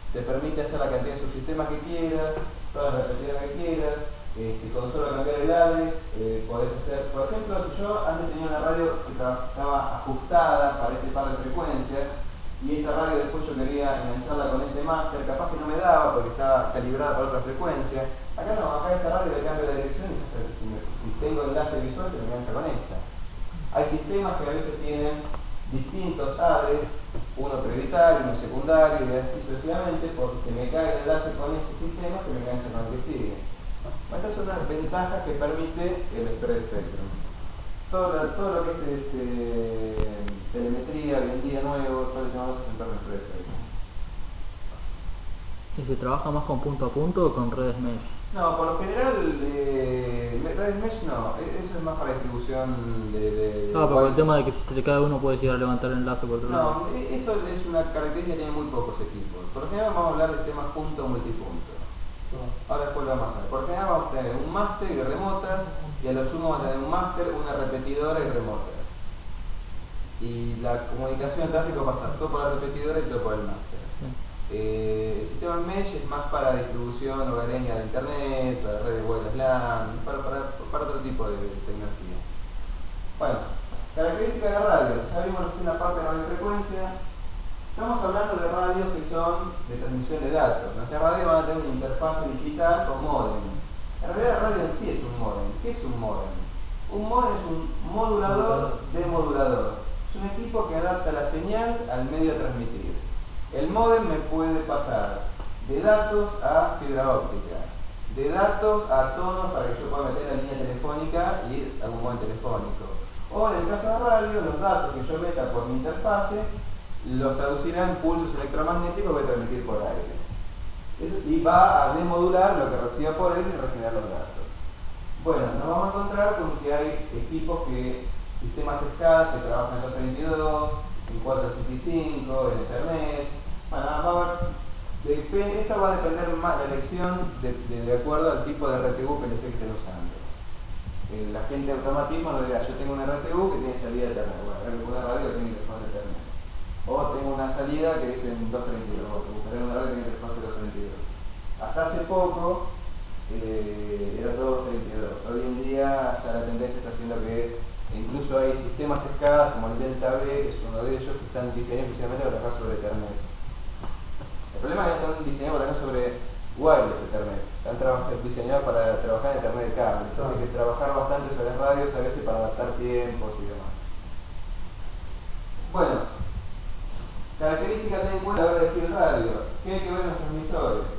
Te permite hacer la cantidad de subsistemas que quieras, todas las repetidas que quieras, con solo cambiar el adres, podés hacer, por ejemplo, si yo antes tenía una radio que estaba ajustada para este par de frecuencias, y esta radio después yo quería engancharla con este máster, capaz que no me daba porque estaba calibrada para otra frecuencia. Acá no, acá esta radio le cambio la dirección y si tengo enlace visual se me engancha con esta. Hay sistemas que a veces tienen distintos adres, uno prioritario, uno secundario y así sucesivamente, porque si se me cae el enlace con este sistema se me engancha con el que sigue. Estas son las ventajas que permite el spread spectrum. Todo lo que es telemetría, hoy en día nuevo, todo lo que vamos a sentar en el spread spectrum. ¿Y se trabaja más con punto a punto o con redes mesh? No, por lo general, redes mesh no, eso es más para distribución Claro, pero el tema de que si se le cae uno puede llegar a levantar el enlace por otro lado. No, eso es una característica que tienen muy pocos equipos. Por lo general vamos a hablar de temas punto o multipunto. Ahora después lo vamos a ver. Por lo general vamos a tener un máster y remotas, y a lo sumo vamos a tener un máster, una repetidora y remotas. Y la comunicación de tráfico pasa todo por la repetidora y todo por el máster. El sistema mesh es más para distribución hogareña de internet, para redes wireless LAN, para otro tipo de tecnología. Bueno, características de la radio. Ya vimos recién la parte de radiofrecuencia. Estamos hablando de radios que son de transmisión de datos. Nuestras radios van a tener una interfaz digital con modem. En realidad la radio en sí es un modem. ¿Qué es un modem? Un modem es un modulador demodulador. Es un equipo que adapta la señal al medio a transmitir. El modem me puede pasar de datos a fibra óptica, de datos a tonos para que yo pueda meter la línea telefónica y ir a un modem telefónico. O en el caso de la radio, los datos que yo meta por mi interfase los traducirá en pulsos electromagnéticos que voy a transmitir por aire. Y va a demodular lo que reciba por aire y regenerar los datos. Bueno, nos vamos a encontrar con que hay equipos sistemas SCADA que trabajan en 232, en 485, en Ethernet. Bueno, esto va a depender más de la elección de acuerdo al tipo de RTU PLC que estén usando. La gente de automatismo no dirá, yo tengo una RTU que tiene salida de Ethernet. Bueno, una radio que tiene interfaz de Ethernet. O tengo una salida que es en 232, o buscaré una radio que tiene interfaz de 232. Hasta hace poco era todo 232. Hoy en día ya la tendencia está haciendo que incluso hay sistemas SCADA como el Delta V, que es uno de ellos, que están diseñados especialmente para trabajar sobre Ethernet. El problema es que están diseñados para trabajar sobre wireless Ethernet. Están diseñados para trabajar en Ethernet de cable. Entonces hay que trabajar bastante sobre las radios a veces para adaptar tiempos y demás. Bueno, características de en cuenta a la hora de elegir radio. ¿Qué hay que ver en los transmisores?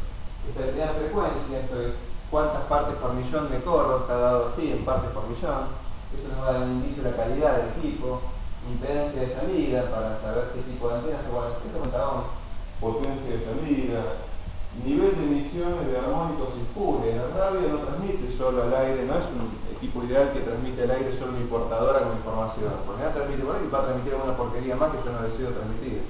Estabilidad de frecuencia, esto es cuántas partes por millón me corro, está dado así en partes por millón. Eso nos va a dar un indicio de la calidad del equipo. Impedancia de salida para saber qué tipo de antenas. Bueno, esto contábamos. Potencia de salida, nivel de emisiones de armónicos y spurios. La radio no transmite solo al aire, no es un equipo ideal que transmite al aire solo mi portadora con información. Porque no transmite por ahí y va a transmitir alguna porquería más que yo no decido transmitir.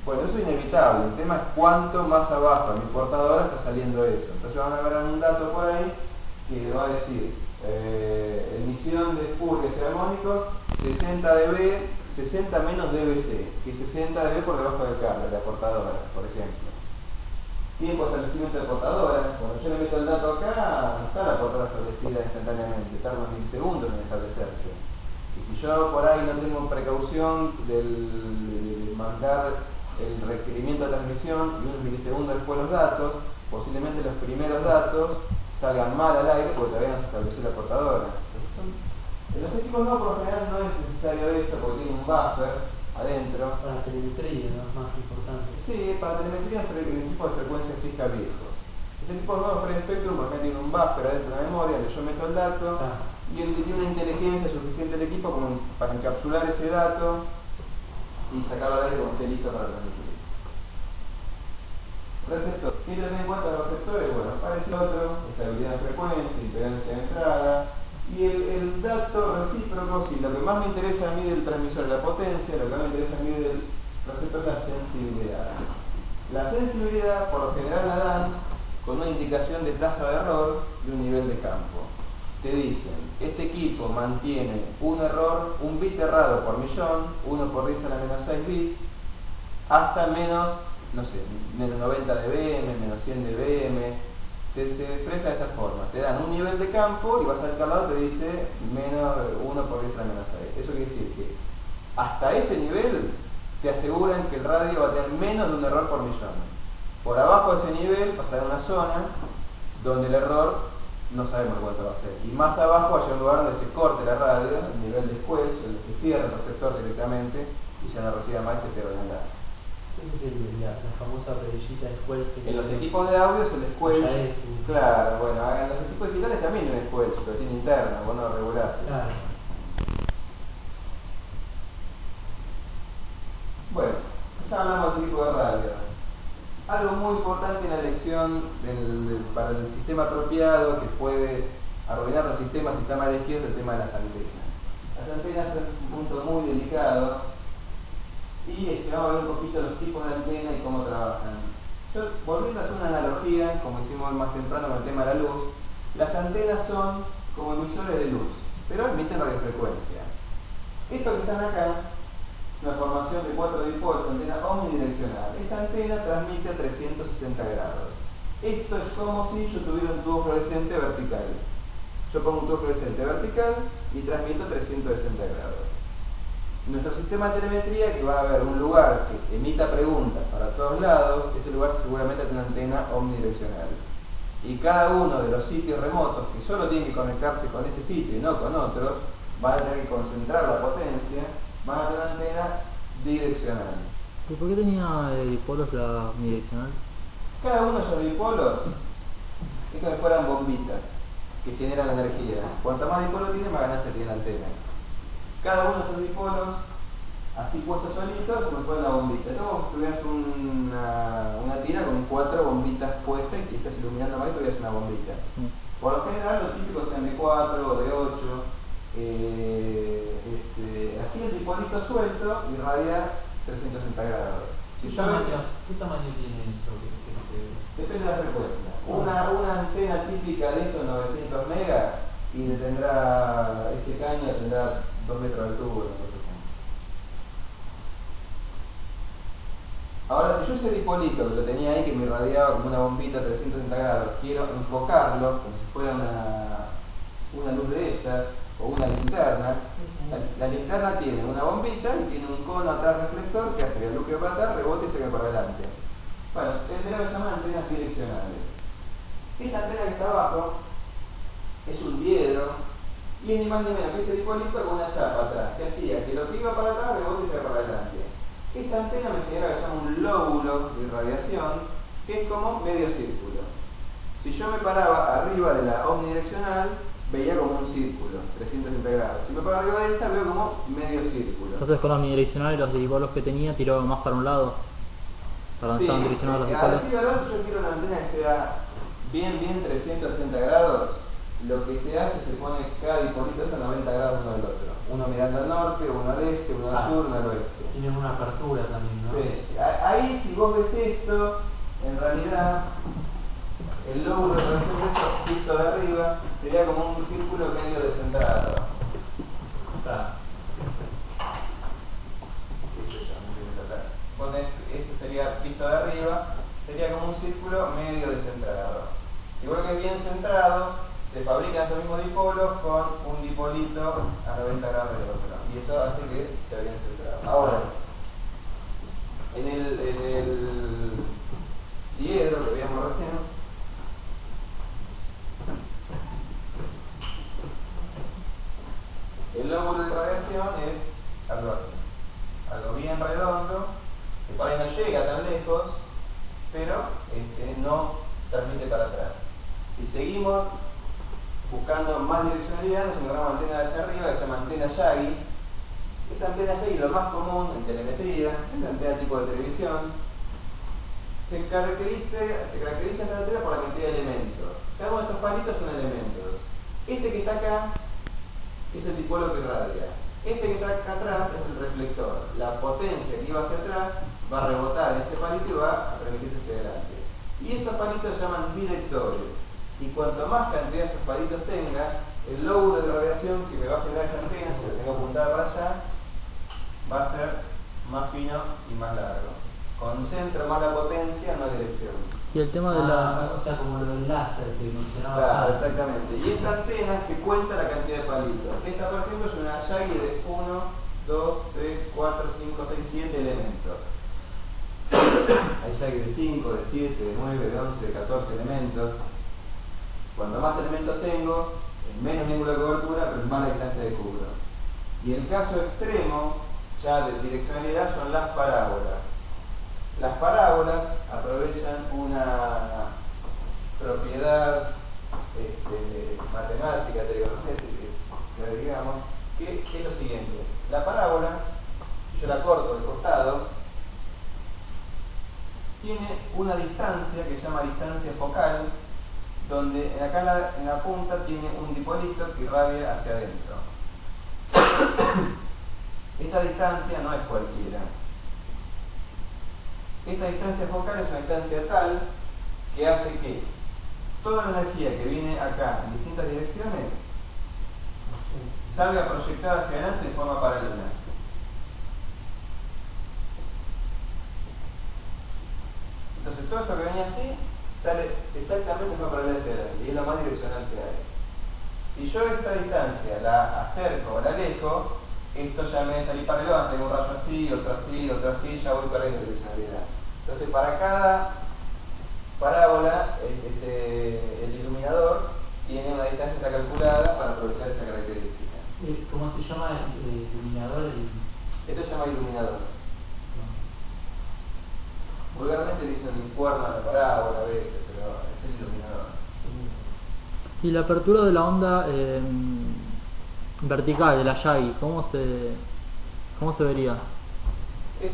Bueno, eso es inevitable. El tema es cuánto más abajo a mi portadora está saliendo eso. Entonces van a ver un dato por ahí que va a decir emisión de spurios y armónicos 60 dB, 60 menos dBc, que es 60 dB por debajo del cable, de la portadora, por ejemplo. Tiempo de establecimiento de portadora, cuando yo le meto el dato acá, no está la portadora establecida instantáneamente, tarda unos milisegundos en establecerse. Y si yo por ahí no tengo precaución de mandar el requerimiento de transmisión y unos milisegundos después los datos, posiblemente los primeros datos salgan mal al aire porque todavía no se estableció la portadora. En los equipos nuevos por lo general no es necesario esto porque tiene un buffer adentro. Para la telemetría, ¿no? Es más importante. Sí, para telemetría en equipos de frecuencia fija viejos. Los equipos nuevos Free Spectrum por ejemplo tienen un buffer adentro de la memoria donde yo meto el dato y él tiene una inteligencia suficiente el equipo como para encapsular ese dato y sacarlo al aire cuando esté listo para transmitir. Receptor. ¿Qué tener en cuenta los receptores? Bueno, aparece otro, estabilidad de frecuencia, impedancia de entrada y el dato recíproco. Si lo que más me interesa a mí del transmisor es la potencia, lo que más me interesa a mí del receptor es la sensibilidad. La sensibilidad por lo general la dan con una indicación de tasa de error y un nivel de campo. Te dicen, este equipo mantiene un error, un bit errado por millón, 1 por 10 a la menos 6 bits, hasta menos, no sé, menos 90 dBm, menos 100 dBm, se expresa de esa forma. Te dan un nivel de campo y vas al otro lado te dice menos 1 por 10 a la menos 6. Eso quiere decir que hasta ese nivel te aseguran que el radio va a tener menos de un error por millón. Por abajo de ese nivel va a estar en una zona donde el error no sabemos cuánto va a ser. Y más abajo hay un lugar donde se corte la radio, el nivel de squelch, donde se cierra el receptor directamente y ya no reciba más y se pierde el enlace. Esa es la famosa perillita de squelch. En los equipos de audio es el squelch. Ya es, claro, bueno, en los equipos digitales también tiene squelch, pero tiene interna, vos no lo regulás. Claro. Bueno, ya hablamos del equipo de radio. Algo muy importante en la elección para el sistema apropiado que puede arruinar los sistemas si está mal elegido es el tema de las antenas. Las antenas son un punto muy delicado y es que vamos a ver un poquito los tipos de antena y cómo trabajan. Yo, volviendo a hacer una analogía, como hicimos más temprano con el tema de la luz, las antenas son como emisores de luz, pero emiten radiofrecuencia. Esto que están acá, una formación de 4 dipolos, antena omnidireccional. Esta antena transmite a 360 grados. Esto es como si yo tuviera un tubo fluorescente vertical. Yo pongo un tubo fluorescente vertical y transmito 360 grados. Nuestro sistema de telemetría, que va a haber un lugar que emita preguntas para todos lados, ese lugar seguramente tiene una antena omnidireccional. Y cada uno de los sitios remotos que solo tienen que conectarse con ese sitio y no con otros, van a tener que concentrar la potencia, van a tener una antena direccional. ¿Y por qué tenía dipolos la unidireccional? Cada uno de esos dipolos es como si fueran bombitas que generan la energía. Cuanto más dipolos tiene, más ganancia tiene la antena. Cada uno de estos dipolos, así puestos solitos, como si fuera una bombita. Es como si tuvieras una tira con 4 bombitas puestas y que estás iluminando más y tuvieras una bombita. Por lo general, los típicos sean de 4 o de 8. Así el dipolito suelto irradia 360 grados. ¿Qué tamaño tiene eso? Depende de la frecuencia. Una antena típica de esto, 900 megas, y tendrá, ese caño tendrá 2 metros de altura, una cosa así. Ahora, si yo ese dipolito que lo tenía ahí, que me irradiaba como una bombita a 360 grados, quiero enfocarlo como si fuera una luz de estas, o una linterna. La linterna tiene una bombita y tiene un cono atrás reflector que hace que el luz que va para atrás rebote y se quede para adelante. Bueno, tendremos que llamar antenas direccionales. Esta antena que está abajo es un diedro y ni más ni menos que ese dipolito con una chapa atrás que hacía que lo que iba para atrás rebote y se quede para adelante. Esta antena me genera lo que se llama un lóbulo de irradiación que es como medio círculo. Si yo me paraba arriba de la omnidireccional, veía como un círculo, 360 grados. Si me paro arriba de esta, veo como medio círculo. Entonces con la omnidireccional y los dipolos que tenía tiraba más para un lado. Para donde estaban direccionados los dipolos. Sí, verdad, si yo quiero una antena que sea bien 360 grados, lo que se hace se pone cada dipolito a 90 grados uno del otro. Uno mirando al norte, uno al este, uno al sur, uno al oeste. Tienen una apertura también, ¿no? Sí. Ahí si vos ves esto, en realidad el lóbulo de irradiación de eso, visto de arriba, sería como un círculo medio descentrado. Claro. sería visto de arriba, sería como un círculo medio descentrado. Si vos lo que es bien centrado, se fabrican esos mismos dipolos con un dipolito a 90 grados del otro. Y eso hace que sea bien centrado. Ahora, en el diedro que veíamos recién, el lóbulo de radiación es algo así, algo bien redondo, que por ahí no llega tan lejos, pero no transmite para atrás. Si seguimos buscando más direccionalidad, nos encontramos una antena de allá arriba que se llama antena Yagi. Esa antena Yagi, lo más común en telemetría, es la antena tipo de televisión, se caracteriza esta antena por la cantidad de elementos. Cada uno de estos palitos son elementos. Este que está acá es el dipolo que irradia. Este que está acá atrás es el reflector. La potencia que iba hacia atrás va a rebotar en este palito y va a transmitirse hacia adelante. Y estos palitos se llaman directores. Y cuanto más cantidad de estos palitos tenga, el lóbulo de radiación que me va a generar esa antena, si lo tengo apuntada para allá, va a ser más fino y más largo. Concentra más la potencia, no dirección. Y el tema de la... O sea, como lo del láser que mencionabas. Claro, antes. exactamente. Y esta antena se cuenta la cantidad de palitos. Esta, por ejemplo, es una Yagi de 1, 2, 3, 4, 5, 6, 7 elementos. Hay Yagi de 5, de 7, de 9, de 11, de 14 elementos. Cuanto más elementos tengo, menos ángulo de cobertura, pero más la distancia de cubro. Y el caso extremo, ya de direccionalidad, son las parábolas. Las parábolas aprovechan una propiedad matemática, trigonométrica, digamos, que es lo siguiente. La parábola, si yo la corto de costado, tiene una distancia que se llama distancia focal, donde acá en la punta tiene un dipolito que irradia hacia adentro. Esta distancia no es cualquiera. Esta distancia focal es una distancia tal que hace que toda la energía que viene acá en distintas direcciones salga proyectada hacia adelante de forma paralela. Entonces todo esto que venía así sale exactamente de forma paralela hacia adelante y es lo más direccional que hay. Si yo esta distancia la acerco o la alejo, esto ya me debe salir paralelo, va a salir un rayo así, otro así, otro así, ya voy perdiendo direccionalidad. Entonces para cada parábola, el iluminador tiene una distancia que está calculada para aprovechar esa característica. ¿Cómo se llama el iluminador? Esto se llama iluminador. Vulgarmente dicen cuerno a la parábola a veces, pero es el iluminador. Y la apertura de la onda vertical de la Yagi, ¿cómo se vería?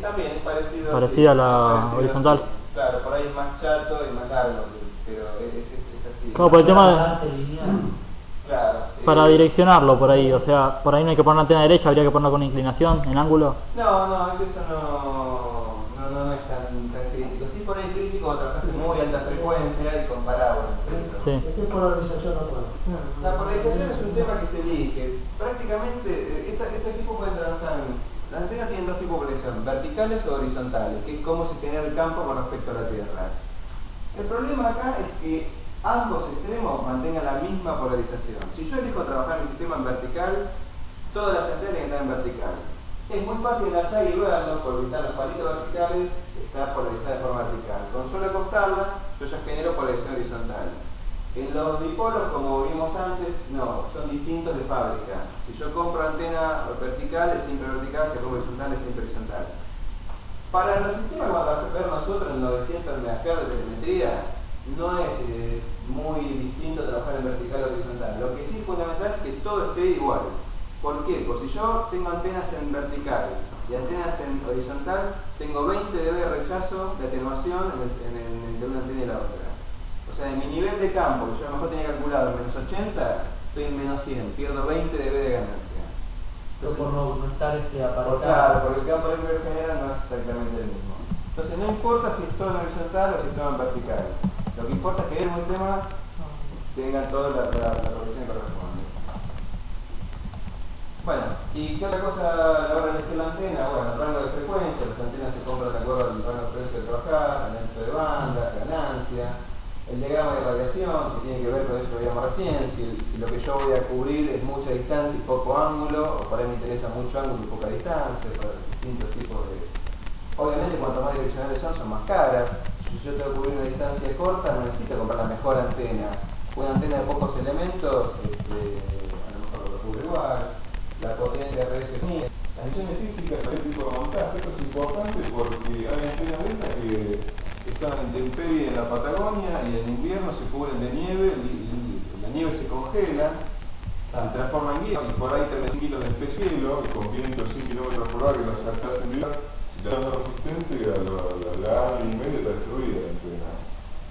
También es parecido Parecida a la parecido horizontal. así. Claro, por ahí es más chato y más largo, pero es así. Como por el tema de... Avance lineal. Claro. Para direccionarlo por ahí, o sea, por ahí no hay que poner una antena derecha, habría que ponerlo con inclinación, en ángulo. No, eso no es tan crítico. Sí, por ahí crítico cuando trabajas en muy alta frecuencia y con parábolas. Eso. Sí. Es que polarización actual. La polarización es un tema que se elige. Prácticamente, este equipo puede trabajar en... Las antenas tienen dos tipos de polarización, verticales o horizontales, que es cómo se genera el campo con respecto a la Tierra. El problema acá es que ambos extremos mantengan la misma polarización. Si yo elijo trabajar mi sistema en vertical, todas las antenas tienen que estar en vertical. Es muy fácil allá y verlo, por evitar los palitos verticales, está polarizada de forma vertical. Con solo acostarla, yo ya genero polarización horizontal. En los dipolos, como vimos antes, no, son distintos de fábrica. Si yo compro antena vertical, es siempre vertical, si compro horizontal, es siempre horizontal. Para los sistemas que vamos a ver nosotros en 900 MHz de telemetría, no es muy distinto trabajar en vertical o horizontal. Lo que sí es fundamental es que todo esté igual. ¿Por qué? Porque si yo tengo antenas en vertical y antenas en horizontal, tengo 20 dB de rechazo, de atenuación entre una antena y la otra. O sea, en mi nivel de campo, que yo a lo mejor tenía calculado en menos 80, estoy en menos 100, pierdo 20 dB de ganancia. Entonces, por no estar apartado. Claro, porque el campo eléctrico que genera no es exactamente el mismo. Entonces no importa si es todo en horizontal o si es todo en vertical. Lo que importa es que en un tema tengan toda la progresión que corresponde. Bueno. ¿Y qué otra cosa a la hora de elegir la antena? Bueno, el rango de frecuencia, las antenas se compran de acuerdo al rango de frecuencia de trabajar, al ancho de banda, ganancia, el diagrama de radiación, que tiene que ver con eso que veíamos recién, si lo que yo voy a cubrir es mucha distancia y poco ángulo, o para mí me interesa mucho ángulo y poca distancia, para distintos tipos de... Obviamente cuanto más direccionales son más caras. Si yo tengo que cubrir una distancia corta, no necesito comprar la mejor antena. Una antena de pocos elementos, a lo mejor lo cubre igual. La potencia de redes que mide. Las dimensiones físicas, el tipo de montaje, esto es importante porque hay antenas de estas que están en intemperie en la Patagonia y en invierno se cubren de nieve, la nieve se congela, se transforma en hielo y por ahí tenés kilos de espeso de hielo con vientos 100 km por hora que la sacás en vivo. Si la das resistente, la año y medio está destruida la antena.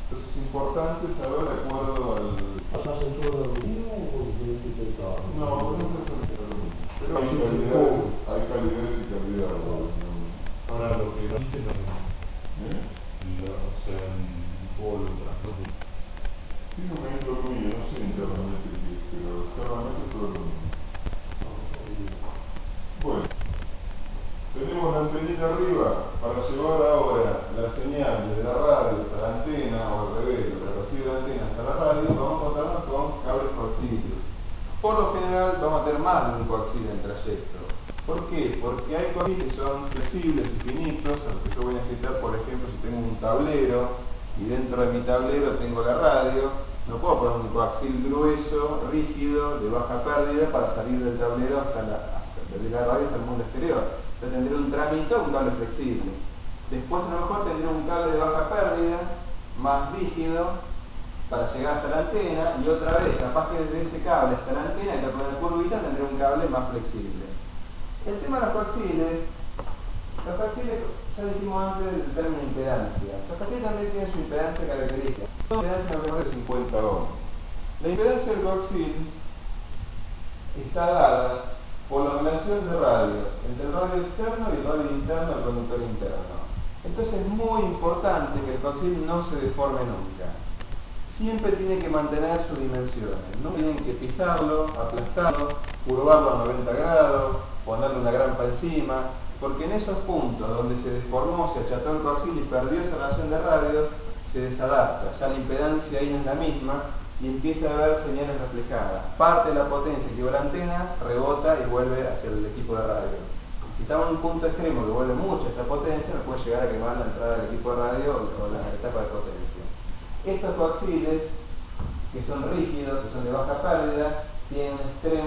Entonces es importante saber de acuerdo al... ¿Pasás en todo el mismo o diferente pecado? No, no es pero hay calidades y calidades. Ahora lo que realmente no o sea, en todo el transporte. Tiene un ejemplo mío, no sé internamente qué es, pero externamente todo lo mismo. Bueno, tenemos la antenita arriba para llevar ahora la señal desde la radio hasta la antena o al revés, lo que recibe la antena hasta la radio, vamos a encontrarnos con cables coaxiales. Por lo general vamos a tener más de un coaxil en el trayecto. ¿Por qué? Porque hay coaxiles que son flexibles y finitos, a los que yo voy a necesitar, por ejemplo, si tengo un tablero y dentro de mi tablero tengo la radio, no puedo poner un coaxil grueso, rígido, de baja pérdida para salir del tablero desde la radio hasta el mundo exterior. Entonces tendré un tramito, un cable flexible. Después a lo mejor tendré un cable de baja pérdida, más rígido, para llegar hasta la antena, y otra vez, capaz que desde ese cable hasta la antena, y la poner curvita, tendré un cable más flexible. El tema de los coaxiles, ya dijimos antes del término impedancia. Los coaxiles también tienen su impedancia característica. La impedancia alrededor de 50 ohms. La impedancia del coaxil está dada por la relación de radios entre el radio externo y el radio interno del conductor interno. Entonces es muy importante que el coaxil no se deforme nunca. Siempre tiene que mantener sus dimensiones, no tienen que pisarlo, aplastarlo, curvarlo a 90 grados, ponerle una grampa encima, porque en esos puntos donde se deformó, se acható el coaxil y perdió esa relación de radio, se desadapta, ya la impedancia ahí no es la misma y empieza a haber señales reflejadas. Parte de la potencia que lleva la antena rebota y vuelve hacia el equipo de radio. Y si estamos en un punto extremo que vuelve mucha esa potencia, nos puede llegar a quemar la entrada del equipo de radio o la etapa de potencia. Estos coaxiles, que son rígidos, que son de baja pérdida, tienen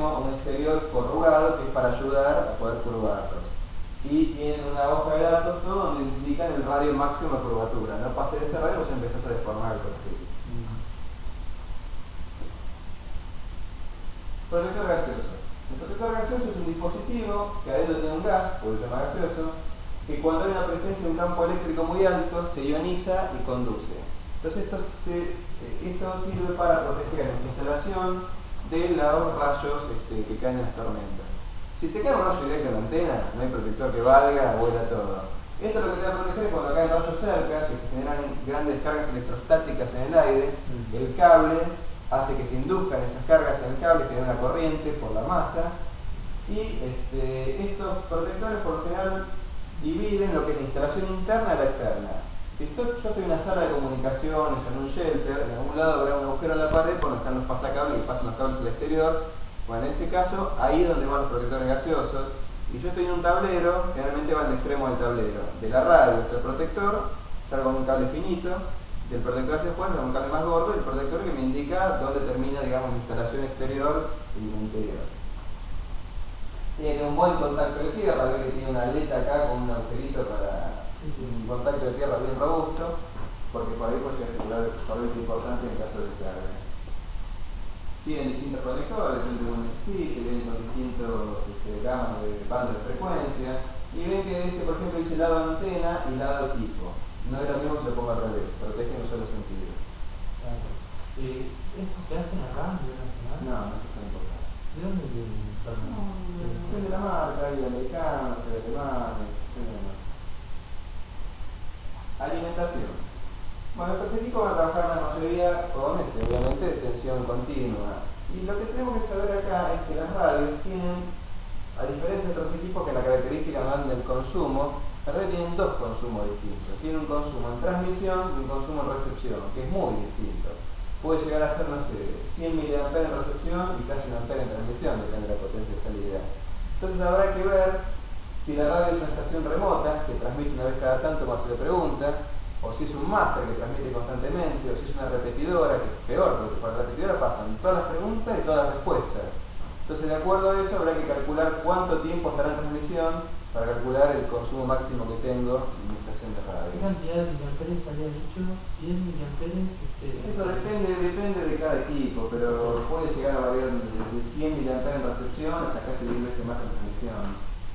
un exterior corrugado que es para ayudar a poder curvarlos. Y tienen una hoja de datos todo donde indican el radio máximo de curvatura. No pase de ese radio, pues ya empezás a deformar el coaxil. Protector gaseoso. El protector gaseoso es un dispositivo que adentro tiene un gas, por el tema gaseoso, que cuando hay una presencia de un campo eléctrico muy alto se ioniza y conduce. Entonces esto sirve para proteger nuestra instalación de los rayos que caen en las tormentas. Si te cae un rayo directo en la antena, no hay protector que valga, vuela todo. Esto lo que te va a proteger es cuando caen rayos cerca, que se generan grandes cargas electrostáticas en el aire, el cable hace que se induzcan esas cargas en el cable, genera una corriente por la masa, y estos protectores por lo general dividen lo que es la instalación interna de la externa. Si yo estoy en una sala de comunicaciones o en un shelter, en algún lado habrá un agujero en la pared por donde están los pasacables y pasan los cables al exterior. Bueno, en ese caso, ahí es donde van los protectores gaseosos. Y yo estoy en un tablero, generalmente va al extremo del tablero. De la radio hasta el protector, salgo con un cable finito, del protector hacia afuera, con un cable más gordo, y el protector que me indica dónde termina, digamos, mi instalación exterior y mi interior. Tiene un buen contacto de tierra, ve que tiene una aleta acá con un agujerito para un contacto de tierra bien robusto, porque por ahí puede asegurar el sorbete importante en caso de descarga. Tienen distintos conectores, depende de lo que necesite, vienen con distintos gamas de bandas de frecuencia, y ven que por ejemplo, dice lado antena y lado equipo. No es lo mismo si lo pongo al revés, protege en un solo sentido. ¿Esto se hace acá a nivel nacional? No, no es tan importante. ¿De dónde viene el Depende de la marca, hay americanos, hay alemanes, depende de la marca. Alimentación. Bueno, estos equipos van a trabajar la mayoría, obviamente, de tensión continua. Y lo que tenemos que saber acá es que las radios tienen A diferencia de otros equipos que la característica dan del consumo, en realidad tienen dos consumos distintos. Tiene un consumo en transmisión y un consumo en recepción, que es muy distinto. Puede llegar a ser, no sé, 100 mA en recepción y casi 1 ampere en transmisión, depende de la potencia de salida. Entonces habrá que ver si la radio es una estación remota, que transmite una vez cada tanto cuando se le pregunta, o si es un máster que transmite constantemente, o si es una repetidora, que es peor, porque por la repetidora pasan todas las preguntas y todas las respuestas. Entonces, de acuerdo a eso, habrá que calcular cuánto tiempo estará en transmisión para calcular el consumo máximo que tengo en mi estación de ¿Qué radio. cantidad de miliamperes había dicho? 100 miliamperes. Eso depende de cada equipo, pero puede llegar a variar desde 100 mA en recepción hasta casi 10 veces más en transmisión.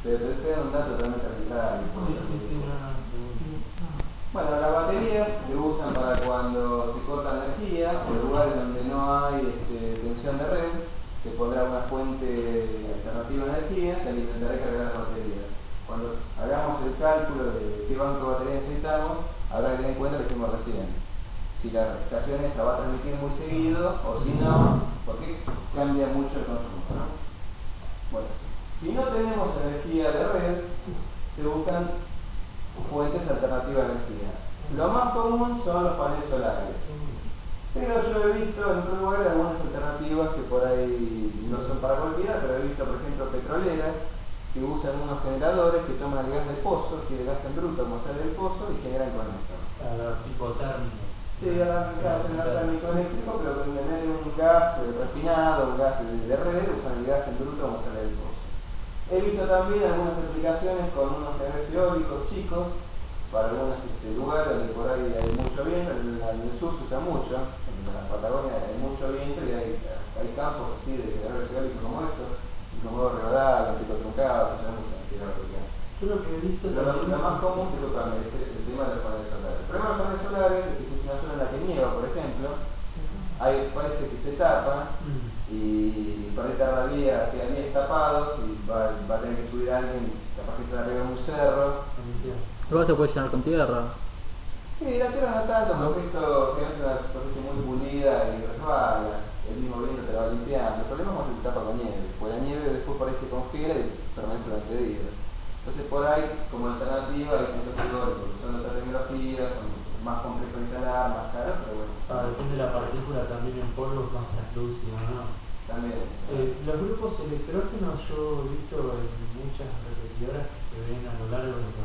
Pero te estoy dando un dato totalmente arbitrario. Sí, no. Bueno, las baterías se usan para cuando se corta energía o en lugares donde no hay tensión de red, se pondrá una fuente alternativa de energía que alimentará y cargará las baterías. Cuando hagamos el cálculo de qué banco de batería necesitamos, habrá que tener en cuenta lo que dijimos recién. Si la estación esa va a transmitir muy seguido o si no, porque cambia mucho el consumo, ¿no? Bueno, si no tenemos energía de red, se buscan fuentes alternativas de energía. Lo más común son los paneles solares. Pero yo he visto en otro lugar algunas alternativas que por ahí no son para cualquiera, pero he visto, por ejemplo, petroleras que usan unos generadores que toman el gas del pozo, si el gas en bruto como sale del pozo, y generan con eso. Claro, tipo térmico. Sí, ahora generador térmico eléctrico, pero en vez de un gas refinado, un gas de red, usan el gas en bruto como sale del pozo. He visto también algunas aplicaciones con unos generadores eólicos chicos para algunos lugares donde por ahí hay mucho viento. En el sur se usa mucho, en la Patagonia hay mucho viento y hay campos así de generadores eólicos como estos, y como Rivadavia, Pico Truncado, se usa mucho en la eólica. Yo lo que he visto Pero también. lo más común es el tema de los paneles solares. El problema de los paneles solares es que si es una zona en la que nieva, por ejemplo, parece que se tapa y por ahí tarda días, quedan días tapados y va a tener que subir a alguien, capaz que está arriba de un cerro. Luego se puede llenar con tierra. Sí, la tierra no tanto, porque esto es una superficie muy pulida y resbala, el mismo viento te la va limpiando. El problema es cuando se tapa con nieve, porque la nieve después por ahí se congela y permanece durante días. Entonces por ahí, como alternativa, hay distintos teóricos, porque son otras tecnologías, son más complejos de instalar, más caros, pero bueno. Depende de la partícula, también en polvo es más translúcido, ¿no? También. Los grupos electrógenos yo he visto en muchas repetidoras que se ven a lo largo de los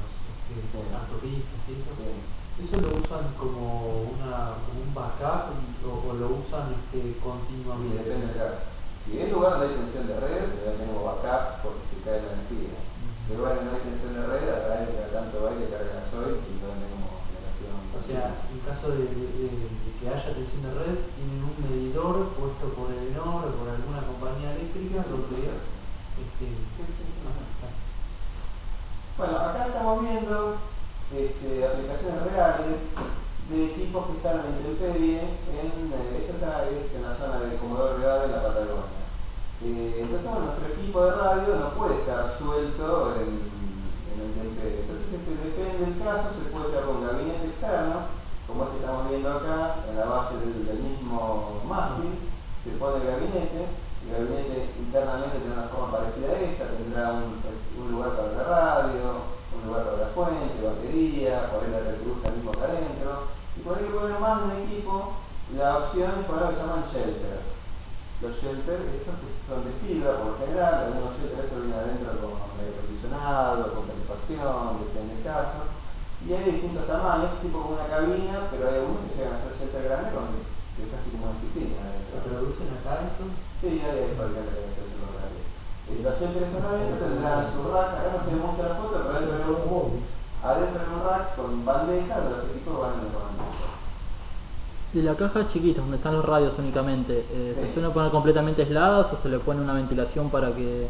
autopistas y eso. Sí. ¿Eso lo usan como un backup o lo usan Y continuamente? depende del caso. Si es lugar donde hay tensión de red, ya tenemos backup porque se cae la energía. En lugares donde no hay tensión de red, habrá que tanto va que carga gasoil y no tenemos generación. O sea, en caso de que haya tensión de red, tienen un medidor puesto por Edenor o por alguna compañía eléctrica donde Bueno, acá estamos viendo aplicaciones reales de equipos que están en la intemperie. Esto está en la zona de Comodoro Rivadavia en la Patagonia. Entonces, bueno, nuestro equipo de radio no puede estar suelto en la intemperie. Entonces, depende del caso, se puede crear un gabinete externo, como este que estamos viendo acá, en la base del mismo mástil, se pone el gabinete. El gabinete internamente tiene una forma parecida a esta, tendrá un lugar para la radio, un lugar para la fuente, batería, por ahí la reproduce al mismo acá adentro. Y por ahí poner más de un equipo, la opción es poner lo que llaman shelters. Los shelters, estos que son de fibra por lo general, algunos shelters estos vienen adentro con aire acondicionado, con calefacción, depende del caso. Y hay de distintos tamaños, tipo como una cabina, pero hay algunos que llegan a ser shelters grandes, que es casi como una piscina. ¿Se producen acá eso? Sí, hay fabricantes de shelters locales. Los shelters estos adentro tendrán su rack, acá no se ve mucho la foto, pero adentro de un rack con bandejas, los equipos van en las bandejas. Y la caja chiquita, donde están los radios únicamente, ¿se Sí. suelen poner completamente aisladas o se le pone una ventilación para que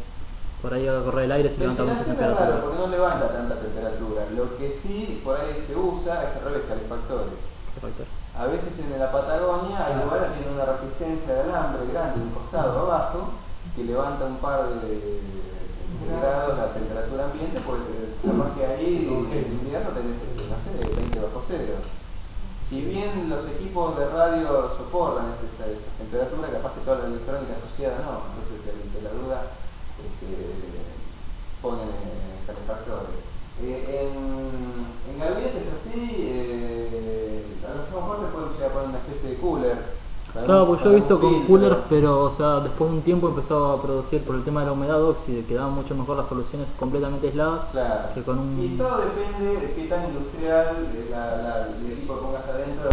por ahí haga correr el aire si levanta mucha Ventilación es raro temperatura? porque no levanta tanta temperatura. Lo que sí por ahí se usa es roles calefactores. Perfecto. A veces en la Patagonia hay lugares que tienen una resistencia de alambre grande, un costado abajo, que levanta un par de grados la temperatura ambiente, porque capaz que ahí en invierno tenés, no sé, 20 bajo cero. Si bien los equipos de radio soportan esa temperatura, capaz que toda la electrónica asociada no. Entonces, ante la duda, ponen calefactores. En gabinetes así, a lo mejor te pueden llegar a poner una especie de cooler. Claro, pues yo he visto con filtro. coolers, pero o sea, después de un tiempo empezó a producir por el tema de la humedad óxido, quedaban mucho mejor las soluciones completamente aisladas Claro. que con un... Y todo depende de qué tan industrial el equipo que pongas adentro.